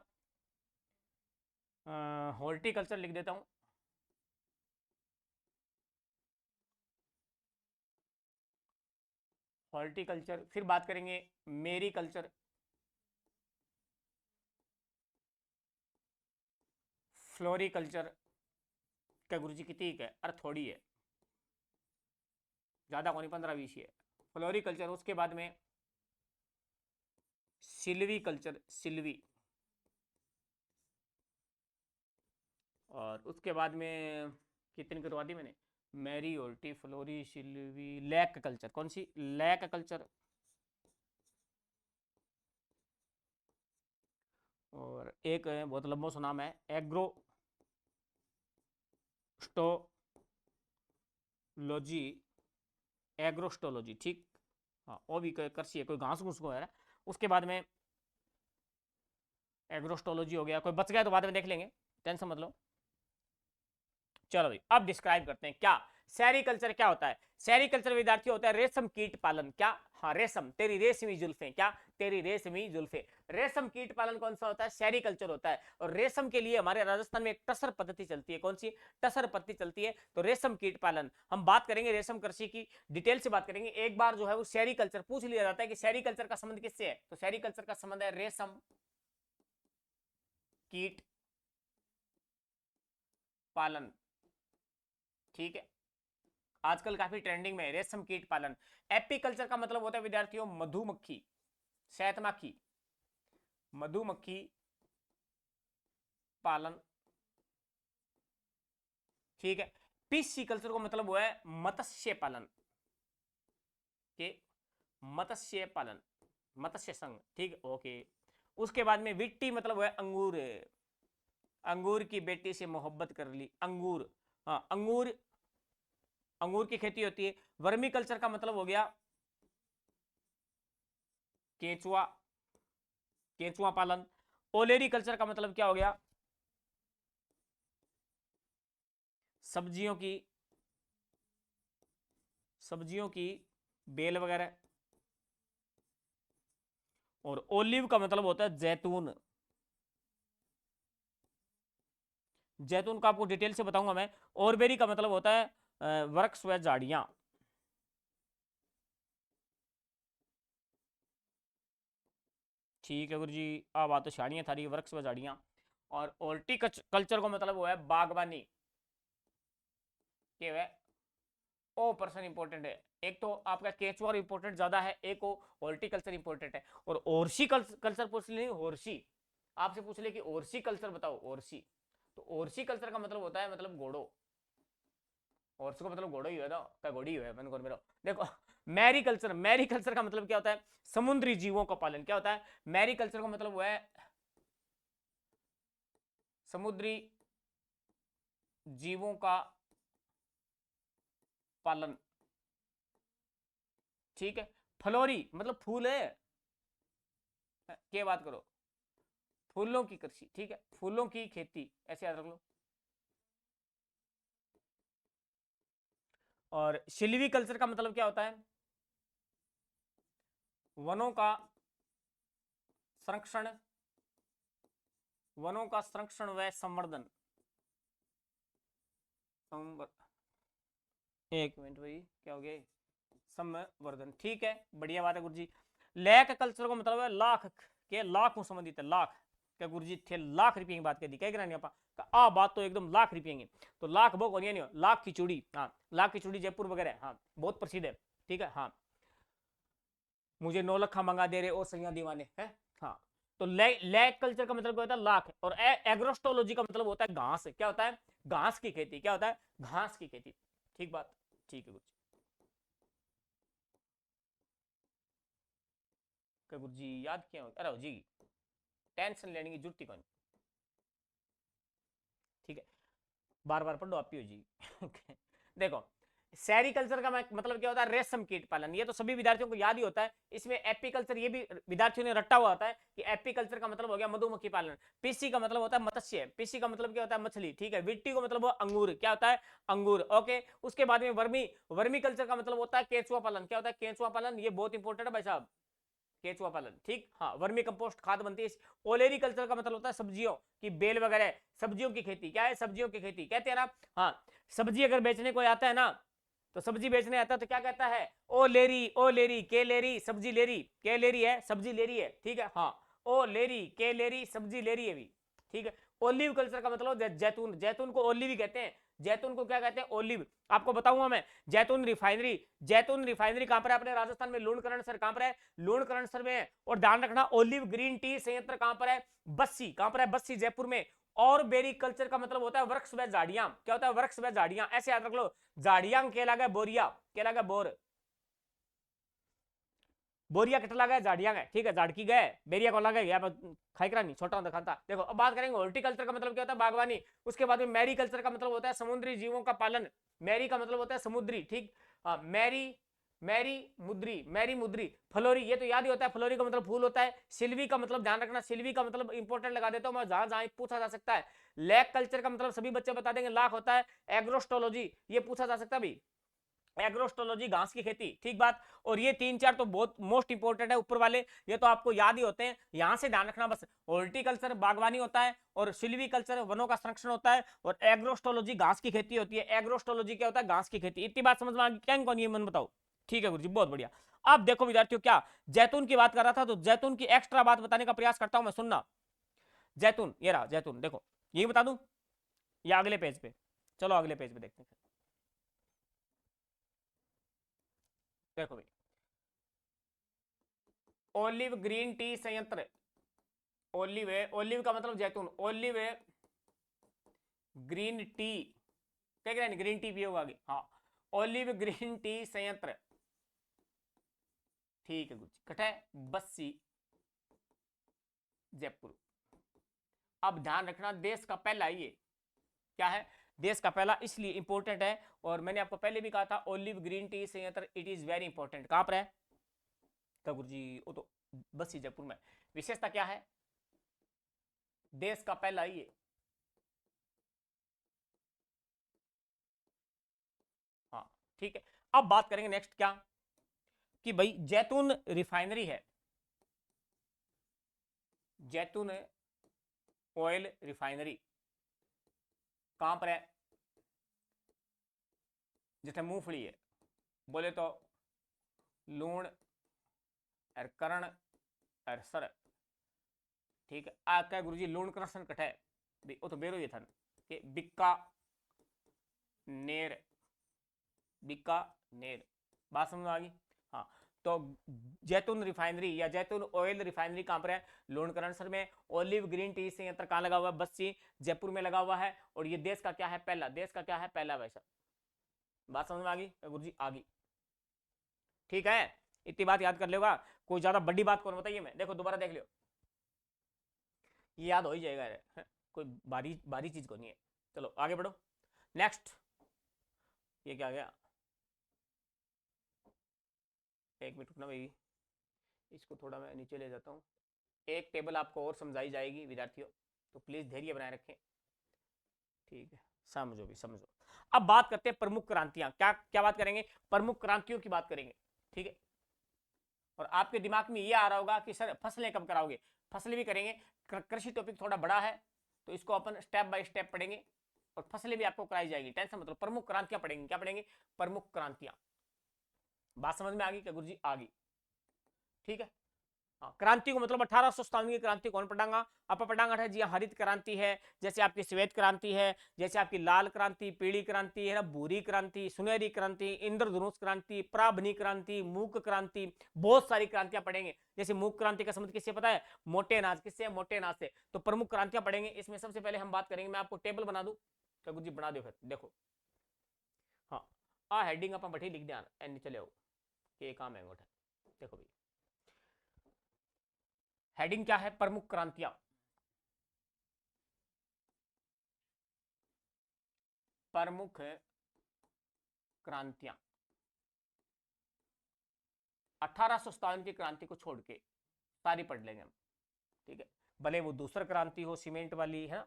हॉर्टिकल्चर लिख देता हूँ, हॉर्टिकल्चर। फिर बात करेंगे मेरी कल्चर, फ्लोरिकल्चर। क्या गुरु जी कितनी है, अरे थोड़ी है, ज़्यादा कौन, 15-20 है, फ्लोरिकल्चर। उसके बाद में सिल्वी कल्चर, सिल्वी। और उसके बाद में कितनी करवा दी मैंने, मैरी, ओल्टी, फ्लोरी, सिल्वी, लैक कल्चर। कौन सी, लैक कल्चर। और एक है बहुत लंबा सा नाम है, एग्रो स्टोलॉजी, एग्रोस्टोलॉजी, ठीक। हाँ, वो भी कृषि है, कोई घास घूस को है ना। उसके बाद में एग्रोस्टोलॉजी हो गया, कोई बच गया तो बाद में देख लेंगे, टेंशन मत लो। चलो भाई, अब डिस्क्राइब करते हैं क्या सेरिकल्चर क्या होता है। सेरिकल्चर विद्यार्थी होता है रेशम कीट पालन। क्या, हाँ रेशम, तेरी रेशमी जुल्फें, क्या, तेरी रेशमी जुल्फें। रेशम कीट पालन कौन सा होता है, सेरिकल्चर होता है। और रेशम के लिए हमारे राजस्थान में एक टसर पद्धति चलती है, कौन सी, टसर पद्धति चलती है। तो रेशम कीट पालन, हम बात करेंगे रेशम कृषि की, डिटेल से बात करेंगे। एक बार जो है वो सेरिकल्चर पूछ लिया जाता है कि सेरिकल्चर का संबंध किससे है, तो सेरिकल्चर का संबंध है रेशम कीट पालन, ठीक है। आजकल काफी ट्रेंडिंग में है रेशम कीट पालन। एपीकल्चर का मतलब होता है विद्यार्थियों मधुमक्खी, शहतमक्खी, मधुमक्खी पालन, ठीक है। पीसी कल्चर का मतलब हुआ है मत्स्य पालन, के मत्स्य पालन, मत्स्य संघ, ठीक है, ओके। उसके बाद में विट्टी मतलब हुआ है अंगूर, अंगूर की बेटी से मोहब्बत कर ली, अंगूर, हाँ अंगूर, अंगूर की खेती होती है। वर्मी कल्चर का मतलब हो गया केचुआ, केचुआ पालन। ओलेरी कल्चर का मतलब क्या हो गया, सब्जियों की, सब्जियों की बेल वगैरह। और ओलिव का मतलब होता है जैतून, जैतून का आपको डिटेल से बताऊंगा मैं। ऑरबेरी का मतलब होता है वृक्ष व झाड़ियां, ठीक है गुरु जी, अब आते झाड़ियां थारी, वृक्ष व झाड़ियां। और कल्चर का मतलब वो है बागवानी, के वह ओ पर्सन इंपॉर्टेंट है। एक तो आपका केचुआ इंपॉर्टेंट ज्यादा है, एक हॉर्टिकल्चर इंपॉर्टेंट है। और ओरसी कल्चर पूछ ले, होर्सी आपसे पूछ ले कि ओरसी कल्चर बताओ, ओरसी, तो ओरसी कल्चर का मतलब होता है मतलब घोड़ो, ओरसी का मतलब घोड़ो ही है ना, क्या घोड़ी ही है, मैंने कौन मेरा देखो। मैरी कल्चर, मैरी कल्चर का मतलब क्या होता है, समुद्री जीवों का पालन। क्या होता है, मैरी कल्चर का मतलब वो है समुद्री जीवों का पालन, ठीक है। फ्लोरी मतलब फूल है, क्या बात करो, फूलों की कृषि, ठीक है, फूलों की खेती, ऐसे याद रख लो। और सिल्वी कल्चर का मतलब क्या होता है? वनों का संरक्षण, वनों का संरक्षण व संवर्धन। एक मिनट भाई, क्या हो गया? संवर्धन, ठीक है, बढ़िया बात है गुरुजी। लैक कल्चर को मतलब है लाख के, लाख को संबंधित है, लाख क्या गुरुजी थे, लाख रुपये की बात कर दी, कह रहा नहीं आ बात तो एकदम लाख रुपये की। तो लाख वो कौन नहीं, लाख की चूड़ी, हाँ लाख की चूड़ी जयपुर वगैरह, हाँ बहुत प्रसिद्ध है, ठीक है। हाँ मुझे 9 लखा मंगा दे रहे ओ सैया दीवाने हैं। हाँ तो लैक कल्चर का मतलब क्या होता है? लाख। और एग्रोस्टोलॉजी का मतलब होता है घास, क्या होता है? घास की खेती, क्या होता है? घास की खेती, ठीक बात, ठीक है गुरुजी। क्या गुरुजी याद किया? अरे जी टेंशन लेने की जरूरत ही कौन, ठीक है, बार बार पढ़ो आप ही हो जी। देखो सेरिकल्चर का मतलब क्या होता है? रेशम कीट पालन, ये तो सभी विद्यार्थियों को याद ही होता है। इसमें एपीकल्चर ये भी विद्यार्थियों ने रट्टा हुआ होता है कि एपीकल्चर का मतलब हो गया मधुमक्खी पालन, पीसी का मतलब होता है मत्स्य, पीसी का मतलब क्या होता है? मछली, ठीक है, विट्टी को मतलब अंगूर, क्या होता है? अंगूर, ओके। उसके बाद में वर्मी, वर्मी कल्चर का मतलब होता है केंचुआ पालन, क्या होता है? केंचुआ पालन, ये बहुत इंपॉर्टेंट है भाई साहब, केचुआ पालन, ठीक। हाँ वर्मी कंपोस्ट खाद बनती है। ओलेरी कल्चर का मतलब होता है सब्जियों की बेल वगैरह, सब्जियों की खेती, क्या है? सब्जियों की खेती कहते हैं ना। हाँ सब्जी अगर बेचने को आता है ना, तो सब्जी बेचने आता है तो क्या कहता है? ओ लेरी, ओ लेरी, के लेरी, सब्जी लेरी, के लेरी है, सब्जी लेरी है, ठीक है। हाँ ओ लेरी, के लेरी, सब्जी लेरी है भी, ठीक है। ओलिव कल्चर का मतलब जैतून, जैतून को ओलिव ही कहते हैं, जैतून को क्या कहते हैं? ओलिव। आपको बताऊंगा मैं, जैतून रिफाइनरी, जैतून रिफाइनरी कहां पर है? अपने राजस्थान में लूणकरण सर, कहां पर है? लूणकरण सर में है। और ध्यान रखना ओलिव ग्रीन टी संयंत्र कहां पर है? बस्सी, कहां पर है? बस्सी जयपुर में। और बेरी कल्चर का मतलब होता है वृक्ष व झाड़ियां, क्या होता है? वृक्ष व झाड़ियां, ऐसे याद रख लो। झाड़ियां के लगा बोरिया, के लगा बोर, बोरिया कट लगा है, झाड़ियां गए, ठीक है, झाड़ की गए, बेरिया को लगा गया, खाइकरा नहीं, छोटा दिखाता। देखो अब बात करेंगे हॉर्टिकल्चर का मतलब क्या होता है? बागवानी। उसके बाद में मैरी कल्चर का मतलब होता है समुद्री जीवों का पालन, मैरी का मतलब होता है समुद्री, ठीक। मैरी, मैरी मुद्री, मैरी मुद्री, फ्लोरी, ये तो याद ही होता है, फ्लोरी का मतलब फूल होता है। सिल्वी का मतलब ध्यान रखना, सिल्वी का मतलब इंपॉर्टेंट लगा देता हूं मैं, जहां जहां पूछा जा सकता है। लैक कल्चर का मतलब सभी बच्चे बता देंगे, लाख होता है। एग्रोस्टोलॉजी ये पूछा जा सकता है भाई, एग्रोस्टोलॉजी घास की खेती, ठीक बात। और ये 3 4 तो बहुत मोस्ट इंपोर्टेंट है ऊपर वाले, ये तो आपको याद ही होते हैं, यहां से ध्यान रखना बस। हॉर्टिकल्चर बागवानी होता है, और सिल्वी कल्चर वनों का संरक्षण होता है, और एग्रोस्टोलॉजी घास की खेती होती है। एग्रोस्टोलॉजी क्या होता है? घास की खेती। इतनी बात समझ में आ गई? क्या कौन ये मन बताओ? ठीक है गुरु जी, बहुत बढ़िया। अब देखो विद्यार्थियों, क्या जैतून की बात कर रहा था, तो जैतून की एक्स्ट्रा बात बताने का प्रयास करता हूं मैं, सुनना। जैतून, ये रहा जैतून, देखो यही बता दूं या अगले पेज पे? चलो अगले पेज पे देखते हैं। देखो भाई, ओलिव ग्रीन टी संयंत्र, ओलिव है, ओलिव का मतलब जैतून, ओलिव है ग्रीन टी, क्या कह रहे हैं? ग्रीन टी पियोगे आगे, हाँ। ओलिव ग्रीन टी संयंत्र, ठीक है कुछ कट है, बस्सी जयपुर। अब ध्यान रखना, देश का पहला, ये क्या है? देश का पहला इसलिए इंपॉर्टेंट है, और मैंने आपको पहले भी कहा था ओलिव ग्रीन टी संयंत्र, इट इज वेरी इंपॉर्टेंट। कहां पर है? क्या गुरु जी? वो तो बस्सी जयपुर में। विशेषता क्या है? देश का पहला ये, हाँ ठीक है। अब बात करेंगे नेक्स्ट, क्या कि भाई जैतून रिफाइनरी है, जैतून ऑयल रिफाइनरी कहां पर है? जैसे मूंगफली है, बोले तो लूण और करण और सर, ठीक है। आ क्या गुरु जी? लूण करण कट है, वो तो बेरो ये था कि बिक्का नेर, बिक्का नेर, बात समझ में आ गई? हाँ तो जैतून रिफाइनरी या जैतून ऑयल रिफाइनरी कहां पर है? लूणकरण सर में। ओलिव ग्रीन टी संयंत्र कहां लगा हुआ है? बस्सी जयपुर में लगा हुआ है। और ये देश का क्या है? पहला, देश का क्या है? पहला वैसा। बात समझ में आ गई गुरु जी? आ गई, ठीक है। इतनी बात याद कर लेगा, कोई ज्यादा बड़ी बात कौन बताइए, मैं देखो दोबारा देख लियो, ये याद हो ही जाएगा है? कोई भारी भारी चीज को नहीं है। चलो आगे बढ़ो, नेक्स्ट। ये क्या आ गया? एक मिनट रुकना भाई, इसको थोड़ा मैं नीचे ले जाता हूँ। एक टेबल आपको और समझाई जाएगी विद्यार्थियों, तो प्लीज धैर्य बनाए रखें। ठीक है, समझो भी समझो। अब बात करते हैं प्रमुख क्रांतियां। क्या क्या बात करेंगे? प्रमुख क्रांतियों की बात करेंगे। ठीक है, और आपके दिमाग में ये आ रहा होगा कि सर फसलें कब कराओगे? फसलें भी करेंगे। कृषि टॉपिक थोड़ा बड़ा है तो इसको अपन स्टेप बाय स्टेप पढ़ेंगे, और फसलें भी आपको कराई जाएगी, टेंशन मतलब। प्रमुख क्रांतियां पढ़ेंगे। क्या पढ़ेंगे? प्रमुख क्रांतियां। बात समझ में आ गई क्या गुरुजी? आ गई। ठीक है, क्रांति को मतलब 1857 की क्रांति कौन पढ़ांगा? आप पढ़ांगा जी हरित क्रांति है, जैसे आपकी श्वेत क्रांति है, जैसे आपकी लाल क्रांति, पीली क्रांति है ना, भूरी क्रांति, सुनहरी क्रांति, इंद्रधनुष क्रांति, प्राभनी क्रांति, मूक क्रांति, बहुत सारी क्रांतियां पढ़ेंगे। जैसे मूक क्रांति का संबंध किससे पता है? मोटे अनाज। किससे? मोटे अनाज से। तो प्रमुख क्रांतियां पढ़ेंगे। इसमें सबसे पहले हम बात करेंगे, मैं आपको टेबल बना दूं क्या गुरुजी? बना दो फिर, देखो। हाँ, आ हेडिंग अपन बैठी लिख दिया चले हो कि काम है। देखो भाई, हेडिंग क्या है? प्रमुख क्रांतियां। प्रमुख क्रांतियां 1857 की क्रांति को छोड़ के सारी पढ़ लेंगे हम। ठीक है, भले वो दूसरी क्रांति हो सीमेंट वाली है ना,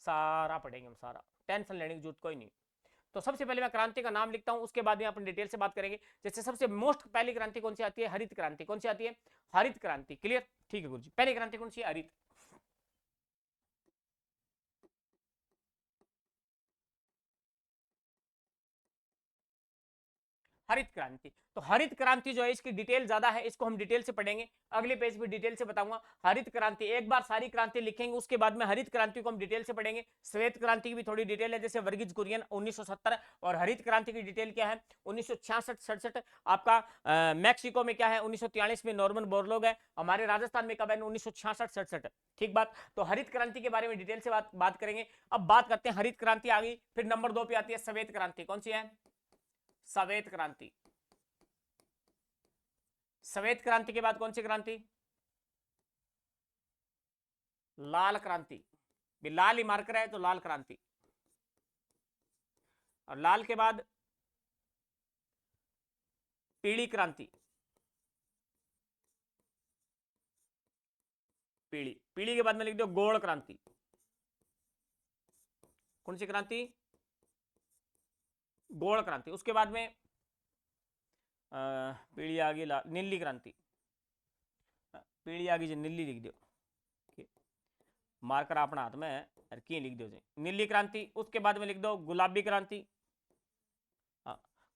सारा पढ़ेंगे हम, सारा। टेंशन लेने की जरूरत कोई नहीं। तो सबसे पहले मैं क्रांति का नाम लिखता हूं, उसके बाद में अपन डिटेल से बात करेंगे। जैसे सबसे मोस्ट पहली क्रांति कौन सी आती है? हरित क्रांति। कौन सी आती है? हरित क्रांति। क्लियर? ठीक है गुरुजी, पहली क्रांति कौन सी है? हरित। हरित क्रांति। तो हरित क्रांति जो है इसकी डिटेल ज्यादा है, इसको हम डिटेल से पढ़ेंगे। अगले पेज पे डिटेल से बताऊंगा। हरित क्रांति एक बार सारी क्रांति लिखेंगे, उसके बाद में हरित क्रांति को हम डिटेल से पढ़ेंगे। श्वेत क्रांति की भी थोड़ी डिटेल है, जैसे वर्गीज कुरियन 1970। और हरित क्रांति की डिटेल क्या है? 1966-67 आपका मैक्सिको में क्या है? 1943 में नॉर्मन बोरलॉग है। हमारे राजस्थान में कब है? 1966-67। ठीक बात। तो हरित क्रांति के बारे में डिटेल से बात करेंगे। अब बात करते हैं, हरित क्रांति आ गई, फिर नंबर 2 पे आती है श्वेत क्रांति। कौन सी है? श्वेत क्रांति। श्वेत क्रांति के बाद कौन सी क्रांति? लाल क्रांति। लाल ही मार्कर है तो लाल क्रांति। और लाल के बाद पीली क्रांति। पीली, पीली के बाद में लिख दो गोल्ड क्रांति। कौन सी क्रांति? गोल्ड क्रांति। उसके बाद में पीली आ गई, नीली क्रांति। पीली आ गई, नीली लिख दो। मार्कर अपना हाथ में है, की लिख दो जी नीली क्रांति। उसके बाद में लिख दो गुलाबी क्रांति।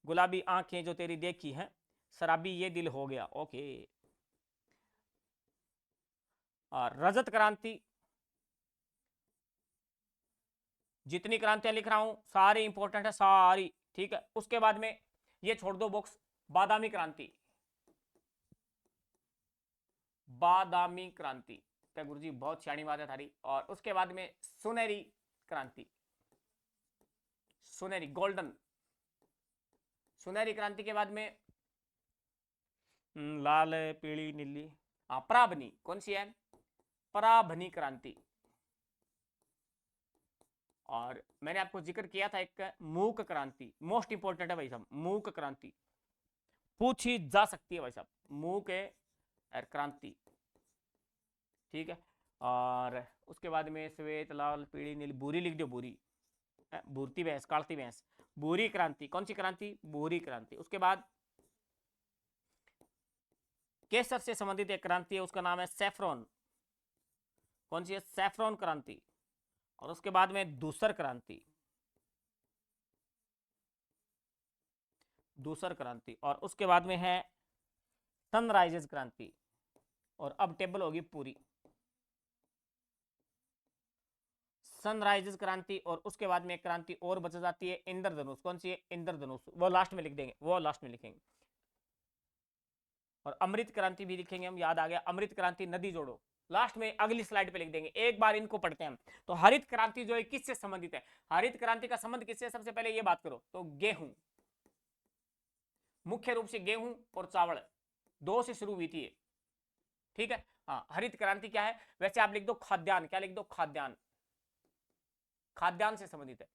गुलाबी आंखें जो तेरी देखी हैं, शराबी ये दिल हो गया। ओके। और रजत क्रांति। जितनी क्रांतियां लिख रहा हूं सारी इंपॉर्टेंट है, सारी। ठीक है, उसके बाद में ये छोड़ दो बॉक्स, बादामी क्रांति। बादामी क्रांति क्या गुरुजी? बहुत सियानी बात है थारी। और उसके बाद में सुनहरी क्रांति। सुनहरी, गोल्डन। सुनहरी क्रांति के बाद में लाल, पीली, नीली। पराभनी। कौन सी है? पराभनी क्रांति। और मैंने आपको जिक्र किया था एक मूक क्रांति, मोस्ट इंपोर्टेंट है भाई साहब, मूक क्रांति पूछी जा सकती है भाई साहब, मूक क्रांति। ठीक है, और उसके बाद में श्वेत, लाल, पीली, नीली, भूरी लिख दो। भूरी, भूरती भैंस, कालती भैंस। भूरी क्रांति। कौन सी क्रांति? भूरी क्रांति। उसके बाद केसर से संबंधित एक क्रांति है, उसका नाम है सैफरॉन। कौन सी है? सैफरॉन क्रांति। और उसके बाद में दूसर क्रांति। दूसर क्रांति। और उसके बाद में है सनराइजेस क्रांति। और अब टेबल होगी पूरी। सनराइजेस क्रांति, और उसके बाद में एक क्रांति और बच जाती है, इंद्रधनुष। कौन सी है? इंद्रधनुष। वो लास्ट में लिख देंगे, वो लास्ट में लिखेंगे। और अमृत क्रांति भी लिखेंगे हम, याद आ गया। अमृत क्रांति, नदी जोड़ो, लास्ट में अगली स्लाइड पे लिख देंगे। एक बार इनको पढ़ते हैं हम। तो हरित क्रांति जो है किससे संबंधित है? हरित क्रांति का संबंध किससे? सबसे पहले ये बात करो तो गेहूं, मुख्य रूप से गेहूं और चावल, दो से शुरू हुई थी। ठीक है, हाँ। हरित क्रांति क्या है? वैसे आप लिख दो खाद्यान्न। क्या लिख दो? खाद्यान्न। खाद्यान्न से संबंधित है।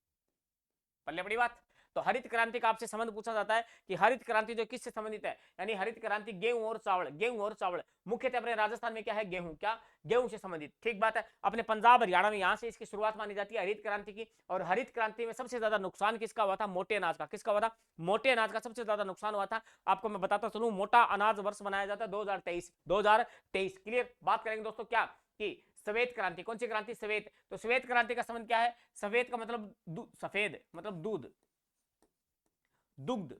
पल्ले बड़ी बात। तो हरित क्रांति का आपसे संबंध पूछा जाता है कि हरित क्रांति जो किससे संबंधित है, यानी हरित क्रांति गेहूं और चावल, गेहूं और चावल मुख्यतः अपने राजस्थान में क्या है, गेहूं, क्या गेहूं से संबंधित, ठीक बात है। अपने पंजाब हरियाणा में यहां से इसकी शुरुआत मानी जाती है हरित क्रांति की। और हरित क्रांति में सबसे ज्यादा नुकसान किसका हुआ था, मोटे अनाज का। किसका हुआ था, मोटे अनाज का सबसे ज्यादा नुकसान हुआ था। आपको मैं बताता चलूं, मोटा अनाज वर्ष बनाया जाता है 2023। क्लियर। बात करेंगे दोस्तों क्या कि श्वेत क्रांति, कौन सी क्रांति, श्वेत। तो श्वेत क्रांति का संबंध क्या है, श्वेत का मतलब सफेद मतलब दूध, दुग्ध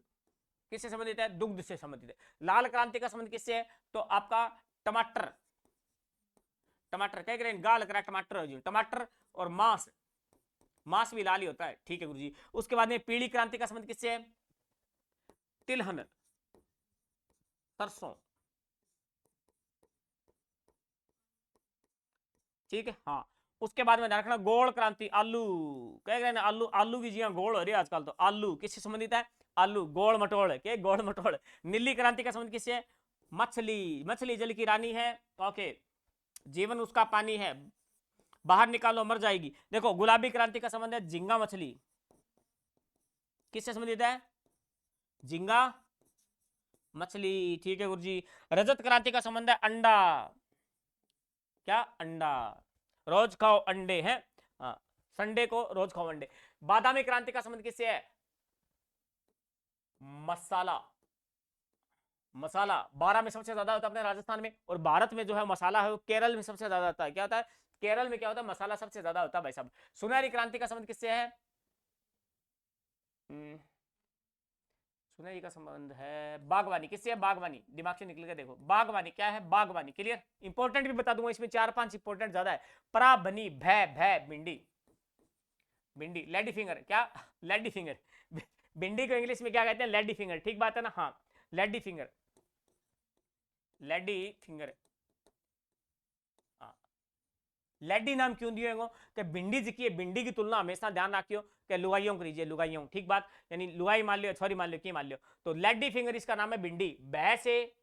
किससे संबंधित है, दुग्ध से संबंधित है। लाल क्रांति का संबंध किससे है, तो आपका टमाटर, टमाटर क्या करें, गाल करा टमाटर, टमाटर और मांस, मांस भी लाल ही होता है, ठीक है गुरुजी। उसके बाद में पीली क्रांति का संबंध किससे है, तिलहन, सरसों, ठीक है। हाँ, उसके बाद में ध्यान रखना गोल क्रांति, आलू, कह रहे हैं आलू, आलू की जी गोल हो रही है आजकल, तो आलू किससे संबंधित है, आलू, गोल मटोल, क्या गोल मटोल। नीली क्रांति का संबंध किससे है, मछली, मछली जल की रानी है, ओके, जीवन उसका पानी है, बाहर निकालो मर जाएगी। देखो गुलाबी क्रांति का संबंध है झींगा मछली, किससे संबंधित है, झींगा मछली, ठीक है गुरुजी। रजत क्रांति का संबंध है अंडा, क्या, अंडा, रोज खाओ अंडे हैं, हाँ, संडे को रोज खाओ अंडे। बादामी क्रांति का संबंध किससे है, मसाला, मसाला 12 में सबसे ज्यादा होता है अपने राजस्थान में, और भारत में जो है मसाला है वो केरल में सबसे ज्यादा होता है। क्या होता है, केरल में क्या होता है, मसाला सबसे ज्यादा होता है भाई साहब। सुनहरी क्रांति का संबंध किससे है, सुनहरी का संबंध है बागवानी, किससे है, बागवानी, दिमाग से निकल के देखो, बागवानी क्या है, बागवानी, क्लियर। इंपॉर्टेंट भी बता दूंगा इसमें, 4-5 इंपॉर्टेंट ज्यादा है। परा बनी, भय, भय, भिंडी, भिंडी, लेडी फिंगर, क्या, लेडी फिंगर, भिंडी को इंग्लिश में क्या कहते हैं, लेडी फिंगर, ठीक बात है ना, हाँ, lady finger, lady finger, lady नाम क्यों दिए कि भिंडी जी की, भिंडी की तुलना हमेशा ध्यान रखियो कि लुगाइयों करीजिए, लुगाइयों, ठीक बात, यानी लुगाई मान लियो, सॉरी मान लियो, की मान लियो, तो लेडी फिंगर इसका नाम है भिंडी, भय से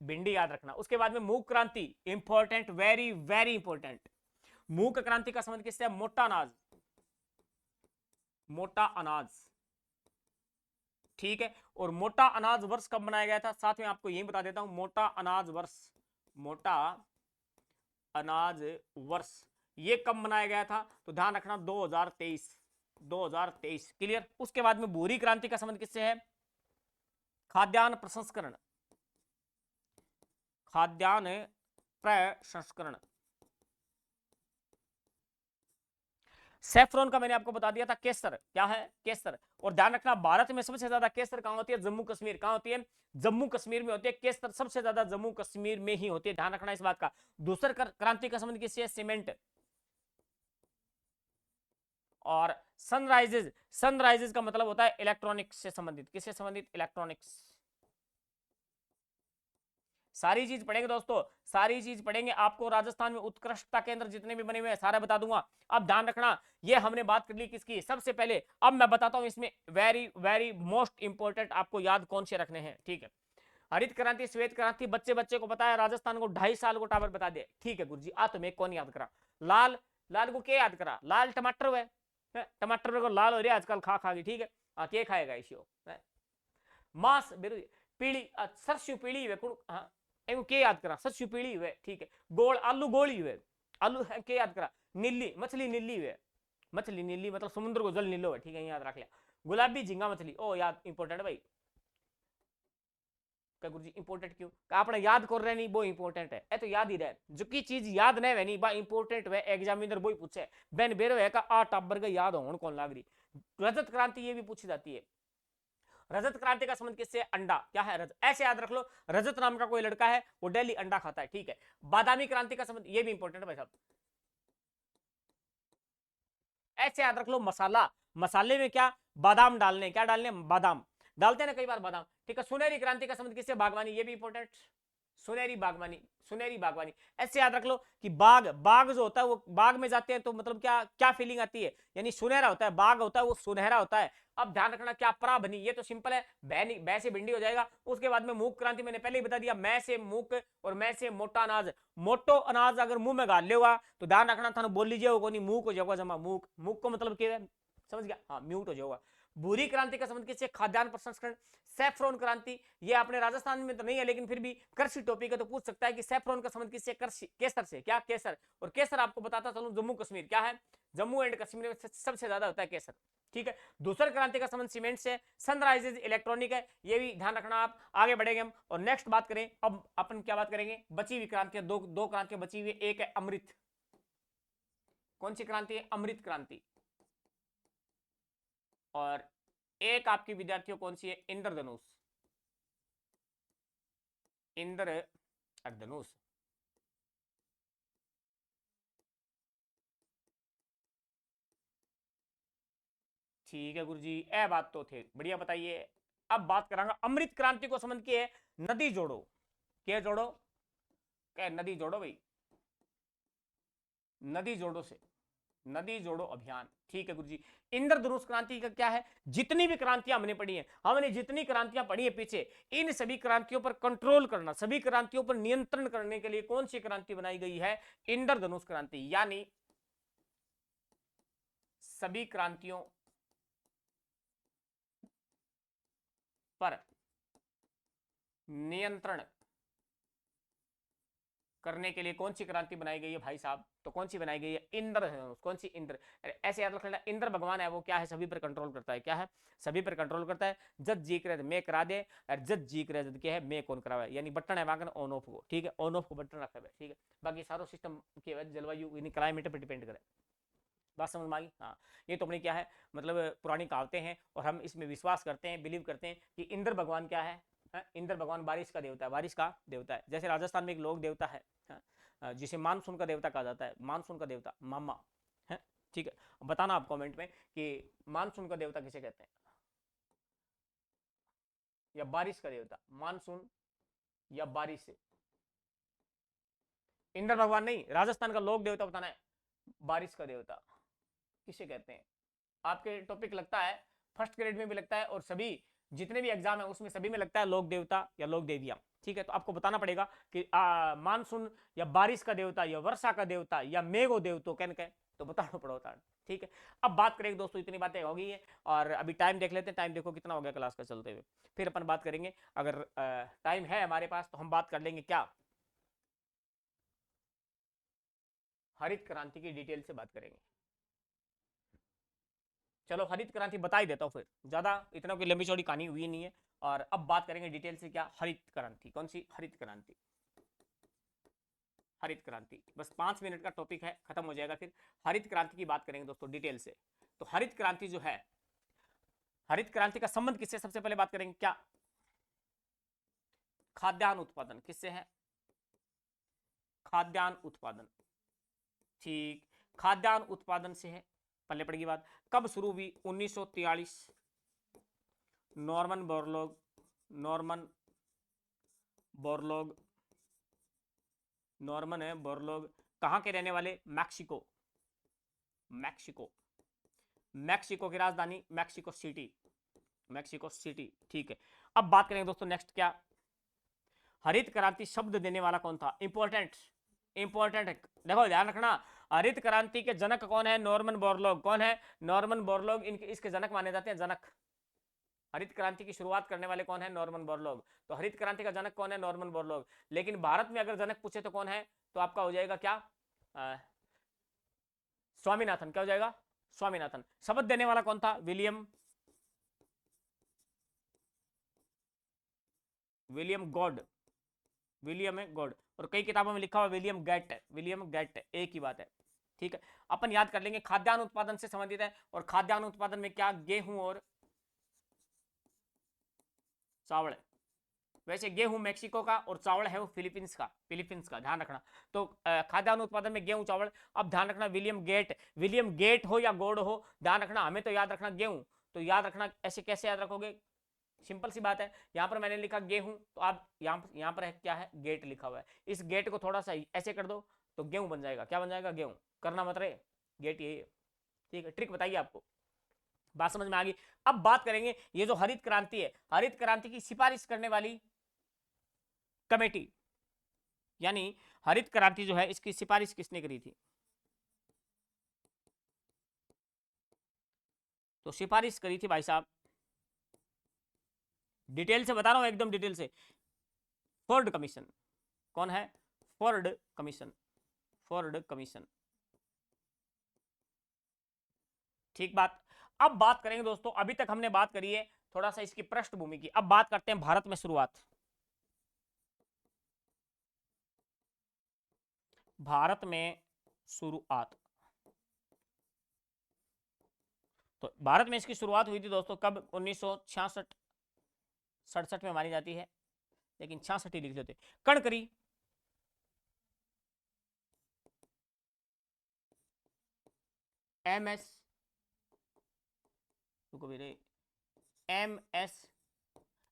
भिंडी याद रखना। उसके बाद में मूक क्रांति, इंपॉर्टेंट, वेरी वेरी इंपॉर्टेंट। मूक क्रांति का संबंध किससे है, मोटा अनाज, मोटा अनाज, ठीक है। और मोटा अनाज वर्ष कब बनाया गया था, साथ में आपको यही बता देता हूं, मोटा अनाज वर्ष, मोटा अनाज वर्ष ये कब मनाया गया था, तो ध्यान रखना 2023, 2023, क्लियर। उसके बाद में भूरी क्रांति का संबंध किससे है, खाद्यान्न प्रसंस्करण, खाद्यान्न प्रसंस्करण। सेफ्रॉन का मैंने आपको बता दिया था, केसर, क्या है, केसर। और ध्यान रखना भारत में सबसे ज्यादा केसर कहां होती है, जम्मू कश्मीर, कहां होती है, जम्मू कश्मीर में होती है केसर, सबसे ज्यादा जम्मू कश्मीर में ही होती है, ध्यान रखना इस बात का। दूसर क्रांति का संबंध किससे है, सीमेंट। और सनराइजेज, सनराइजेज का मतलब होता है इलेक्ट्रॉनिक्स से संबंधित, किससे संबंधित, इलेक्ट्रॉनिक्स। सारी चीज पढ़ेंगे दोस्तों, सारी चीज पढ़ेंगे, आपको राजस्थान में उत्कृष्टता केंद्र जितने भी बने हुए हैं सारे बता दूंगा। अब ध्यान रखना, ये हमने बात कर ली किसकी, सबसे पहले अब मैं बताता हूं इसमें वेरी वेरी मोस्ट इंपोर्टेंट आपको याद कौन से रखने हैं, ठीक है। हरित क्रांति, श्वेत क्रांति बच्चे बच्चे को पता है, राजस्थान को 2.5 साल को टावर बता दे, ठीक है गुरुजी। आ तुम्हें कौन याद करा, लाल, लाल को क्या याद करा, लाल टमाटर हुए, टमाटर को लाल हो रही है आजकल खा खा के, ठीक है, के खाएगा इसी मांस, पीली, सरसों पीली हुए, हाँ के याद करा, सरसों पीली हुए, ठीक है। गोल, आलू गोली हुए, आलू के याद करा, नीली, मछली नीली हुए, मछली नीली मतलब समुद्र को जल नीलो है, ठीक है, याद रख लिया। गुलाबी झींगा मछली, ओ याद इंपॉर्टेंट भाई, क्या गुरुजी इंपॉर्टेंट क्यों, आपने याद कर रहे नहीं वो इंपॉर्टेंट है, तो याद ही रहे, जो की चीज याद नहीं है नहीं बा इंपॉर्टेंट है, एग्जामिनर वो ही पूछे बेन बेरो है का आ टाबर का याद हो कौन लाग रही। रजत क्रांति ये भी पूछी जाती है, रजत क्रांति का संबंध किससे, अंडा, क्या है, रजत, ऐसे याद रख लो, रजत नाम का कोई लड़का है वो डेली अंडा खाता है, ठीक है। बादामी क्रांति का संबंध, ये भी इंपॉर्टेंट है भाई साहब, ऐसे याद रख लो, मसाला, मसाले में क्या, बादाम डालने, क्या डालने, बादाम डालते हैं ना कई बार बादाम, ठीक है। सुनहरी क्रांति का संबंध किससे, बागवानी, ये भी इंपॉर्टेंट, सुनहरी बागवानी, सुनहरी बागवानी। ऐसे याद रख लो कि बाग, बाग जो होता है वो बाग में जाते हैं तो मतलब क्या क्या फीलिंग आती है, यानी सुनहरा होता है, बाग होता है वो सुनहरा होता है। अब ध्यान रखना क्या, परा बनी, ये तो सिंपल है, बै से भिंडी हो जाएगा। उसके बाद में मूक क्रांति मैंने पहले ही बता दिया, मैं से मूक और मैं से मोटा अनाज, मोटो अनाज अगर मुंह में गाल लेगा तो ध्यान रखना था बोल लीजिए वो नहीं, मूक हो जाएगा जमा, मूक, मूक को मतलब क्या है समझ गया, हाँ म्यूट हो जाएगा। भूरी क्रांति का संबंध किससे? खाद्यान्न प्रसंस्करण। सैफ्रॉन क्रांति, ये अपने राजस्थान में तो नहीं है लेकिन फिर भी कृषि टॉपिक है तो पूछ सकता है कि सैफ्रॉन का संबंध किससे? कृषि, केसर से। क्या? केसर। और केसर आपको बताता चलूं जम्मू कश्मीर, क्या है? जम्मू एंड कश्मीर में सबसे ज्यादा होता है केसर। ठीक है। दूसरी क्रांति का संबंध सीमेंट से। सनराइजेज इलेक्ट्रॉनिक है, ये भी ध्यान रखना आप। आगे बढ़ेंगे हम और नेक्स्ट बात करें। अब अपन क्या बात करेंगे? बची हुई क्रांतियां, दो क्रांतियां बची हुई। एक है अमृत। कौन सी क्रांति है? अमृत क्रांति। और एक आपकी विद्यार्थियों कौन सी है? इंद्रधनुष। इंद्रधनुष। ठीक है गुरुजी, ए बात तो थे, बढ़िया बताइए। अब बात करांगा अमृत क्रांति को संबंध की है नदी जोड़ो। क्या जोड़ो? क्या? नदी जोड़ो भाई, नदी जोड़ो से, नदी जोड़ो अभियान। ठीक है गुरुजी। इंद्रधनुष क्रांति का क्या है? जितनी भी क्रांतियां हमने पढ़ी हैं, हमने जितनी क्रांतियां पढ़ी है पीछे, इन सभी क्रांतियों पर कंट्रोल करना, सभी क्रांतियों पर नियंत्रण करने के लिए कौन सी क्रांति बनाई गई है? इंद्रधनुष क्रांति। यानी सभी क्रांतियों पर नियंत्रण करने के लिए कौन सी क्रांति बनाई गई है भाई साहब? तो कौन सी बनाई गई है? इंद्रधनुष। कौन सी? इंद्र। ऐसे याद रखना, इंद्र भगवान है वो क्या है? सभी पर कंट्रोल करता है। क्या है? सभी पर कंट्रोल करता है। जज जी करे मैं करा दे, और जज जी करे जद के है मैं कौन करावे, यानी बटन है वागन ऑन ऑफ को। ठीक है, ऑन ऑफ को बटन रखा है। ठीक है, बाकी सारो सिस्टम के जलवायु यानी क्लाइमेट पर डिपेंड करे। बात समझ में आ गई? हाँ, ये तो अपनी क्या है, मतलब पुरानी कहावतें हैं और हम इसमें विश्वास करते हैं, बिलीव करते हैं कि इंद्र भगवान क्या है? इंद्र भगवान बारिश का देवता है, बारिश का देवता है। जैसे राजस्थान में एक लोक देवता है, जिसे मानसून का देवता कहा जाता है। मानसून का देवता मामा है। ठीक है, बताना आप कमेंट में कि मानसून का देवता किसे कहते हैं, या बारिश का देवता। मानसून या बारिश से। इंद्र भगवान नहीं, राजस्थान का लोक देवता बताना है। बारिश का देवता किसे कहते हैं? आपके टॉपिक लगता है, फर्स्ट ग्रेड में भी लगता है और सभी जितने भी एग्जाम है उसमें सभी में लगता है लोक देवता या लोक देवियां। ठीक है, तो आपको बताना पड़ेगा कि मानसून या बारिश का देवता या वर्षा का देवता या मेघो देवतो कैन कह, तो बताना पड़ता है। ठीक है, अब बात करेंगे दोस्तों, इतनी बातें हो गई है और अभी टाइम देख लेते हैं। टाइम देखो कितना हो गया क्लास का चलते हुए, फिर अपन बात करेंगे। अगर टाइम है हमारे पास तो हम बात कर लेंगे क्या, हरित क्रांति की डिटेल से बात करेंगे। चलो हरित क्रांति बता ही देता हूँ, फिर ज्यादा इतना कोई लंबी चौड़ी कहानी हुई नहीं है। और अब बात करेंगे डिटेल से क्या, हरित क्रांति। कौन सी? हरित क्रांति। हरित क्रांति बस 5 मिनट का टॉपिक है, खत्म हो जाएगा। फिर हरित क्रांति की बात करेंगे दोस्तों डिटेल से। तो हरित क्रांति जो है, हरित क्रांति का संबंध किससे? सबसे पहले बात करेंगे क्या, खाद्यान्न उत्पादन। किससे है? खाद्यान्न उत्पादन। ठीक, खाद्यान्न उत्पादन से है। पल्ले पड़ेगी बात। कब शुरू हुई? 1943। Norman Borlaug, Norman Borlaug, Norman है बोरलॉग, कहां के रहने वाले? मैक्सिको। मैक्सिको, मैक्सिको की राजधानी मैक्सिको सिटी, मैक्सिको सिटी। ठीक है, अब बात करेंगे दोस्तों नेक्स्ट क्या, हरित क्रांति शब्द देने वाला कौन था? इंपॉर्टेंट, इंपॉर्टेंट है, देखो ध्यान रखना। हरित क्रांति के जनक कौन है? Norman Borlaug. कौन है? नॉर्मन बोरलॉग, इनके इसके जनक माने जाते हैं, जनक। हरित क्रांति की शुरुआत करने वाले कौन है? Norman Borlaug. तो हरित क्रांति का जनक कौन है? Norman Borlaug. लेकिन भारत में अगर जनक पूछे तो कौन है? तो आपका हो जाएगा क्या, स्वामीनाथन। क्या हो जाएगा? स्वामीनाथन। शपथ देने वाला कौन था? विलियम, विलियम गॉड, विलियम है गॉड। और कई किताबों में लिखा हुआ विलियम गेट है, विलियम गेट, एक ही बात है। ठीक है, अपन याद कर लेंगे, खाद्यान्न उत्पादन से संबंधित है। और खाद्यान्न उत्पादन में क्या, गेहूं और चावल। वैसे गेहूं मैक्सिको का और चावल है वो फिलीपींस का, फिलीपींस का, ध्यान रखना। तो खाद्यान्न उत्पादन में गेहूं चावल। अब ध्यान रखना, विलियम गेट, विलियम गेट हो या गोड हो, ध्यान रखना, हमें तो याद रखना गेहूं। तो याद रखना, ऐसे कैसे याद रखोगे? सिंपल सी बात है, यहां पर मैंने लिखा गेहूं, तो आप यहां पर है क्या है? गेट लिखा हुआ है। इस गेट को थोड़ा सा ऐसे कर दो तो गेहूं बन जाएगा। क्या बन जाएगा? गेहूं। करना मत रहे, गेट यही है। ठीक है, ट्रिक बताइए आपको, बात समझ में आ गई। अब बात करेंगे ये जो हरित क्रांति है, हरित क्रांति की सिफारिश करने वाली कमेटी, यानी हरित क्रांति जो है इसकी सिफारिश किसने करी थी? तो सिफारिश करी थी भाई साहब, डिटेल से बता रहा हूं, एकदम डिटेल से। Ford commission. कौन है? Ford commission. Ford commission. ठीक बात। अब बात करेंगे दोस्तों, अभी तक हमने बात करी है थोड़ा सा इसकी पृष्ठभूमि की, अब बात करते हैं भारत में शुरुआत। भारत में शुरुआत, तो भारत में इसकी शुरुआत हुई थी दोस्तों कब? 1966 67 में मानी जाती है, लेकिन 66 ही लिख देते। कणकरी, एम एस, रुको मेरे, एम एस,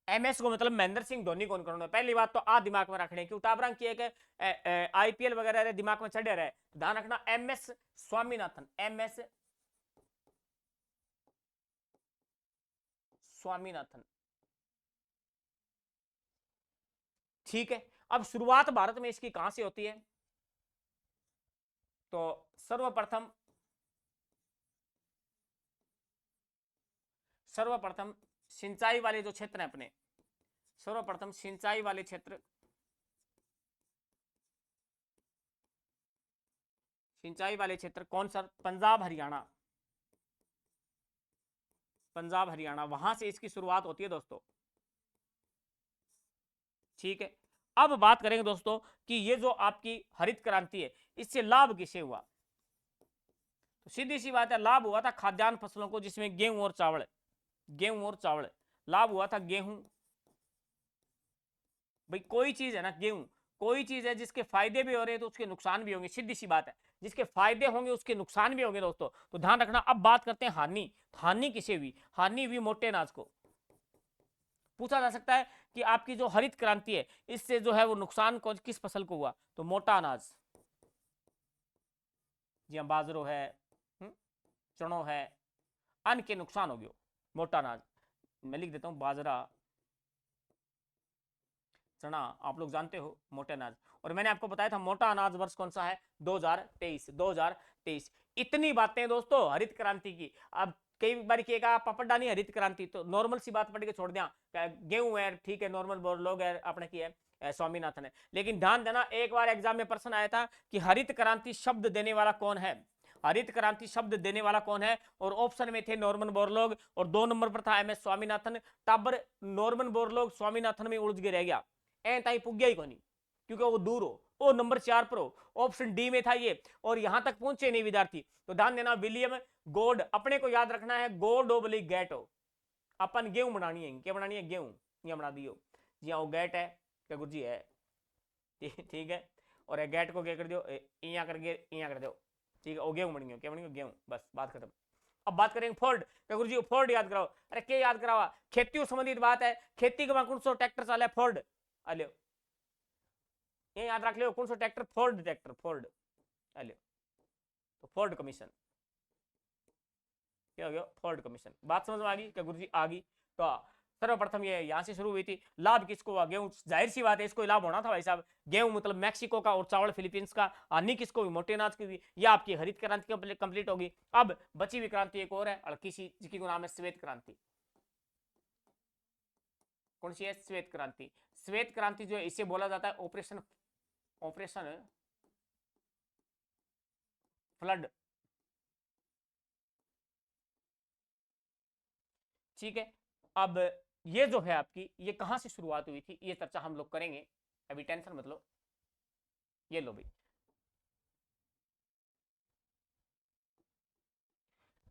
एम एस को मतलब महेंद्र सिंह धोनी कौन करो? पहली बात तो आ दिमाग में रखने क्यों टाबरंग किए के आईपीएल वगैरह दिमाग में चढ़े रहे, ध्यान रखना। M S Swaminathan, M S Swaminathan. ठीक है, अब शुरुआत भारत में इसकी कहां से होती है? तो सर्वप्रथम, सर्वप्रथम सिंचाई वाले जो क्षेत्र हैं अपने, सर्वप्रथम सिंचाई वाले क्षेत्र, सिंचाई वाले क्षेत्र कौन सर? पंजाब हरियाणा, पंजाब हरियाणा, वहां से इसकी शुरुआत होती है दोस्तों। ठीक है, अब बात करेंगे दोस्तों कि ये जो आपकी हरित क्रांति है, इससे लाभ किसे हुआ? तो सीधी सी बात है, लाभ हुआ था खाद्यान्न फसलों को, जिसमें गेहूं और चावल, गेहूं और चावल, लाभ हुआ था गेहूं। भाई कोई चीज है ना, गेहूं कोई चीज है जिसके फायदे भी हो रहे हैं तो उसके नुकसान भी होंगे, सीधी सी बात है, जिसके फायदे होंगे उसके नुकसान भी होंगे दोस्तों, तो ध्यान रखना। अब बात करते हैं हानि, हानि किसे हुई? हानि हुई मोटे अनाज को। पूछा जा सकता है कि आपकी जो हरित क्रांति है, इससे जो है वो नुकसान किस फसल को हुआ? तो मोटा अनाज, जी हाँ, बाजरो है, चनो है, अन्न के नुकसान हो गयो, मोटा अनाज। मैं लिख देता हूं बाजरा, चना, आप लोग जानते हो मोटे अनाज। और मैंने आपको बताया था मोटा अनाज वर्ष कौन सा है? 2023, 2023। इतनी बातें दोस्तों हरित क्रांति की। अब कई बार किएगा पपड़ानी हरित क्रांति, तो नॉर्मल सी बात पढ़ के छोड़ दिया, गेहूं है, ठीक है, नॉर्मल बोल लोग है अपने की है, स्वामीनाथन है। लेकिन ध्यान देना, एक बार एग्जाम में प्रश्न आया था कि हरित क्रांति शब्द देने वाला कौन है? हरित क्रांति शब्द देने वाला कौन है? और ऑप्शन में थे नॉर्मन बोरलॉग, और 2 नंबर पर था एम एस स्वामीनाथन। टाबर नॉर्मन बोरलॉग स्वामीनाथन में उलझ के रह गया, ए ताई पुग्या ही कोनी, क्योंकि वो दूर हो, वो नंबर 4 पर हो, ऑप्शन डी में था ये, और यहां तक पहुंचे नहीं विद्यार्थी। तो ध्यान देना, विलियम गोड, अपने को याद रखना है, गोड ओबली गेट हो। अपन गेहूं बनानी है, क्या बनानी है? गेहूं, ये बना दियो जी हाँ, वो गेट है, क्या गुरु जी है, ठीक है। और गेट को क्या कर दो, इया करके इया कर दो, ठीक है, वो गेहूं बन गयो, क्या बन गयो? गेहूं, बस बात खत्म। अब बात करेंगे फोर्ड, क्या गुरु जी फोर्ड याद कराओ? अरे क्या याद करावा, खेती संबंधित बात है, खेती के कौन सो ट्रैक्टर चला है? फोर्ड, अलो ये याद रख लो, कौन सा ट्रैक्टर? फोर्ड ट्रैक्टर, फोर्ड, अलो। तो फोर्ड कमीशन, क्या हो गया? Ford commission. बात समझ में आ गई क्या गुरु जी? आ गई। तो सर्वप्रथम ये यहां से शुरू हुई थी। लाभ किसको हुआ? गेहूं, जाहिर सी बात है इसको लाभ होना था भाई साहब। गेहूं मतलब मैक्सिको का, और चावल फिलीपींस का। हानि किसको हुई? मोटे अनाज की हुई। यह आपकी हरित क्रांति कंप्लीट होगी। अब बची हुई क्रांति एक और है, हल्की सी, जिसकी नाम है श्वेत क्रांति। कौन सी है? श्वेत क्रांति। श्वेत क्रांति जो है, इसे बोला जाता है ऑपरेशन, ऑपरेशन फ्लड। ठीक है, अब ये जो है आपकी, ये कहां से शुरुआत हुई थी, ये चर्चा हम लोग करेंगे, अभी टेंशन मत लो। ये लो भाई,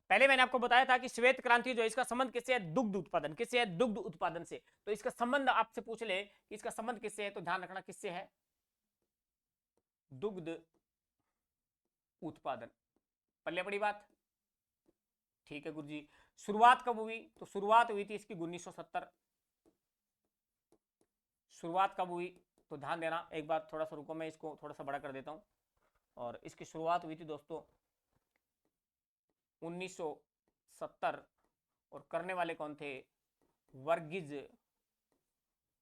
पहले मैंने आपको बताया था कि श्वेत क्रांति जो है, इसका संबंध किससे है? दुग्ध उत्पादन। किससे है? दुग्ध उत्पादन से। तो इसका संबंध आपसे पूछ ले कि इसका संबंध किससे है, तो ध्यान रखना किससे है? दुग्ध उत्पादन। पल्ले बड़ी बात, ठीक है गुरु जी। शुरुआत कब हुई? तो शुरुआत हुई थी इसकी 1970। शुरुआत कब हुई? तो ध्यान देना, एक बार थोड़ा सा रुको, मैं इसको थोड़ा सा बड़ा कर देता हूं। और इसकी शुरुआत हुई थी दोस्तों 1970, और करने वाले कौन थे? वर्गीज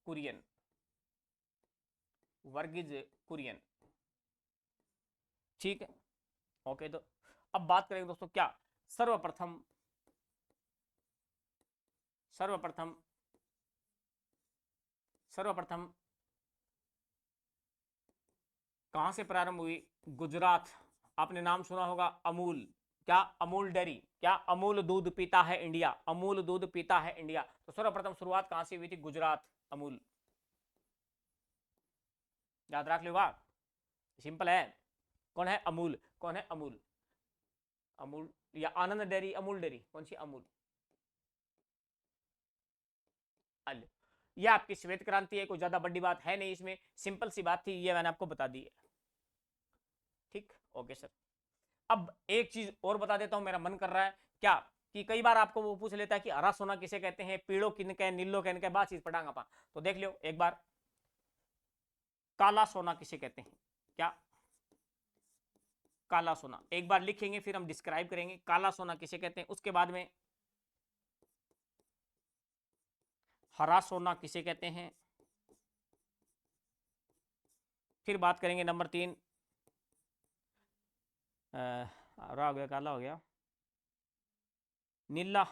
कुरियन, वर्गीज कुरियन। ठीक है, ओके। तो अब बात करेंगे दोस्तों, क्या सर्वप्रथम सर्वप्रथम सर्वप्रथम कहां से प्रारंभ हुई? गुजरात। आपने नाम सुना होगा अमूल। क्या? अमूल डेयरी। क्या? अमूल दूध पीता है इंडिया। अमूल दूध पीता है इंडिया। तो सर्वप्रथम शुरुआत कहां से हुई थी? गुजरात। अमूल याद रख लो, सिंपल है। कौन है अमूल? कौन है अमूल? अमूल या आनंद डेयरी? अमूल डेयरी कौन सी? अमूल। यह आपकी श्वेत क्रांति है, कोई ज्यादा बड़ी बात है नहीं इसमें, सिंपल सी बात थी, ये मैंने आपको बता दी है। ठीक, ओके सर। अब एक चीज और बता देता हूं, मेरा मन कर रहा है क्या कि कई बार आपको वो पूछ लेता है कि हरा सोना किसे कहते हैं, पीड़ो किन कहे, नीलो किन कहे, बात चीज पढ़ांगा पा। तो देख लो एक बार, काला सोना किसे कहते हैं? क्या? काला सोना एक बार लिखेंगे, फिर हम डिस्क्राइब करेंगे काला सोना किसे कहते हैं। उसके बाद में हरा सोना किसे कहते हैं, फिर बात करेंगे नंबर 3, हरा हो गया, काला हो गया, नीला,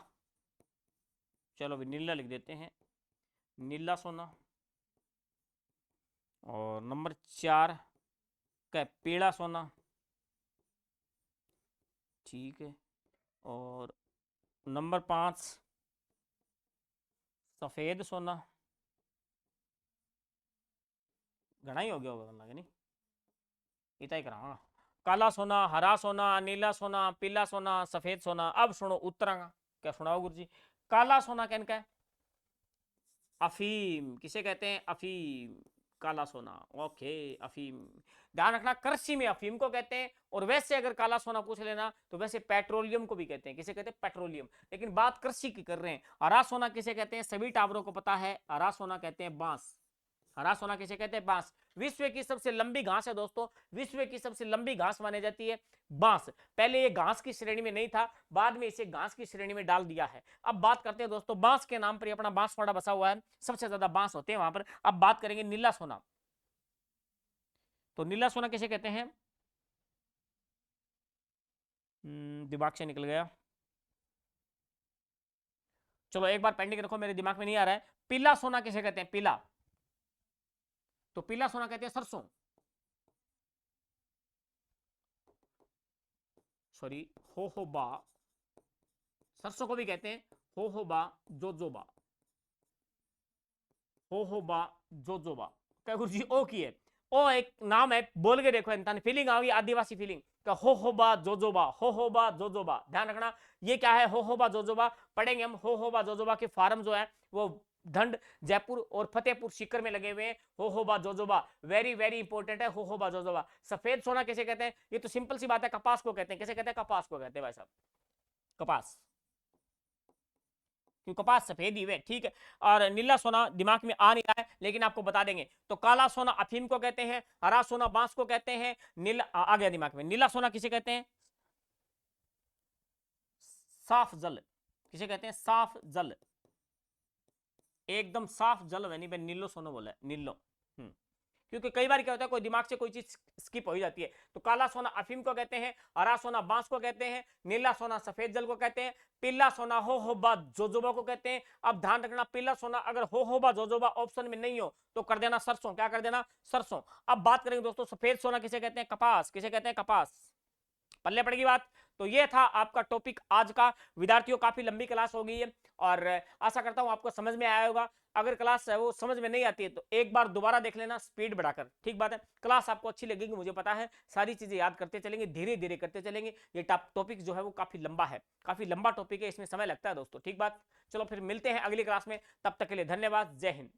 चलो भी नीला लिख देते हैं, नीला सोना। और नंबर 4 क्या? पीला सोना, ठीक है। और नंबर 5 सफेद सोना, घना ही हो गया होगा वरना, नहीं इतना ही कराऊंगा। काला सोना, हरा सोना, नीला सोना, पीला सोना, सफेद सोना। अब सुनो उत्तरांगा, क्या सुनाओ गुरुजी? काला सोना कहन का है अफीम। किसे कहते हैं? अफीम। काला सोना, ओके, अफीम। ध्यान रखना, कृषि में अफीम को कहते हैं। और वैसे अगर काला सोना पूछ लेना तो वैसे पेट्रोलियम को भी कहते हैं। किसे कहते हैं? पेट्रोलियम। लेकिन बात कृषि की कर रहे हैं। हरा सोना किसे कहते हैं? सभी टावरों को पता है, हरा सोना कहते हैं बांस। हरा सोना किसे कहते हैं? बांस। विश्व की सबसे लंबी घास है दोस्तों, विश्व की सबसे लंबी घास मानी जाती है बांस। पहले ये घास की श्रेणी में नहीं था, बाद में इसे घास की श्रेणी में डाल दिया है। अब बात करते हैं दोस्तों, बांस के नाम पर अपना बांसवाड़ा बसा हुआ है, सबसे ज्यादा बांस होते हैं वहां पर। अब बात करेंगे नीला सोना। तो नीला सोना किसे कहते हैं? दिमाग से निकल गया, चलो एक बार पेंडिंग रखो, मेरे दिमाग में नहीं आ रहा है। पीला सोना किसे कहते हैं? पीला, तो पीला सोना कहते हैं सरसों, सॉरी, होहोबा। सरसों को भी कहते हैं होहोबा जोजोबा, होहोबा जोजोबा। क्या गुरु जी? ओ की है, ओ एक नाम है, बोल के देखो इंसान, फीलिंग आ गई, आदिवासी feeling. Jojoba jojoba, jojoba jojoba. ध्यान रखना, ये क्या है? Jojoba jojoba. पढ़ेंगे हम होहोबा जोजोबा के फार्म जो है वो धंड, जयपुर और फतेहपुर सीकर में लगे हुए हैं। होहोबा जोजोबा वेरी वेरी इंपॉर्टेंट है, होहोबा जोजोबा। सफेद सोना किसे कहते हैं? ये तो सिंपल सी बात है, कपास को कहते हैं। किसे कहते हैं? कपास को कहते हैं भाई साहब, कपास, क्योंकि कपास सफेद ही है, ठीक है। और नीला सोना दिमाग में आ नहीं रहा है, लेकिन आपको बता देंगे। तो काला सोना अफीम को कहते हैं, हरा सोना बांस को कहते हैं, नीला आ गया दिमाग में। नीला सोना किसे कहते हैं? साफ जल। किसे कहते हैं? साफ जल, एकदम साफ जल वही पे नीलो सोना बोला है, नीलो। क्योंकि कई बार क्या होता है, कोई दिमाग से कोई चीज स्किप हो जाती है। तो काला सोना अफीम को कहते हैं, हरा सोना बांस को कहते हैं, नीला सोना सफेद जल को कहते हैं, पीला सोना होहोबा जोजोबा को कहते हैं। अब ध्यान रखना, पीला सोना अगर होहोबा जोजोबा ऑप्शन में नहीं हो तो कर देना सरसों। क्या कर देना? सरसों। अब बात करेंगे दोस्तों, सफेद सोना किसे कहते हैं? कपास। किसे कहते हैं? कपास। पल्ले पड़ेगी बात। तो ये था आपका टॉपिक आज का। विद्यार्थियों काफी लंबी क्लास हो गई है और आशा करता हूं आपको समझ में आया होगा। अगर क्लास है वो समझ में नहीं आती है तो एक बार दोबारा देख लेना स्पीड बढ़ाकर, ठीक बात है। क्लास आपको अच्छी लगेगी, मुझे पता है, सारी चीजें याद करते चलेंगे, धीरे धीरे करते चलेंगे। ये टॉपिक जो है वो काफी लंबा है, काफी लंबा टॉपिक है, इसमें समय लगता है दोस्तों, ठीक बात। चलो फिर मिलते हैं अगली क्लास में, तब तक के लिए धन्यवाद, जय हिंद।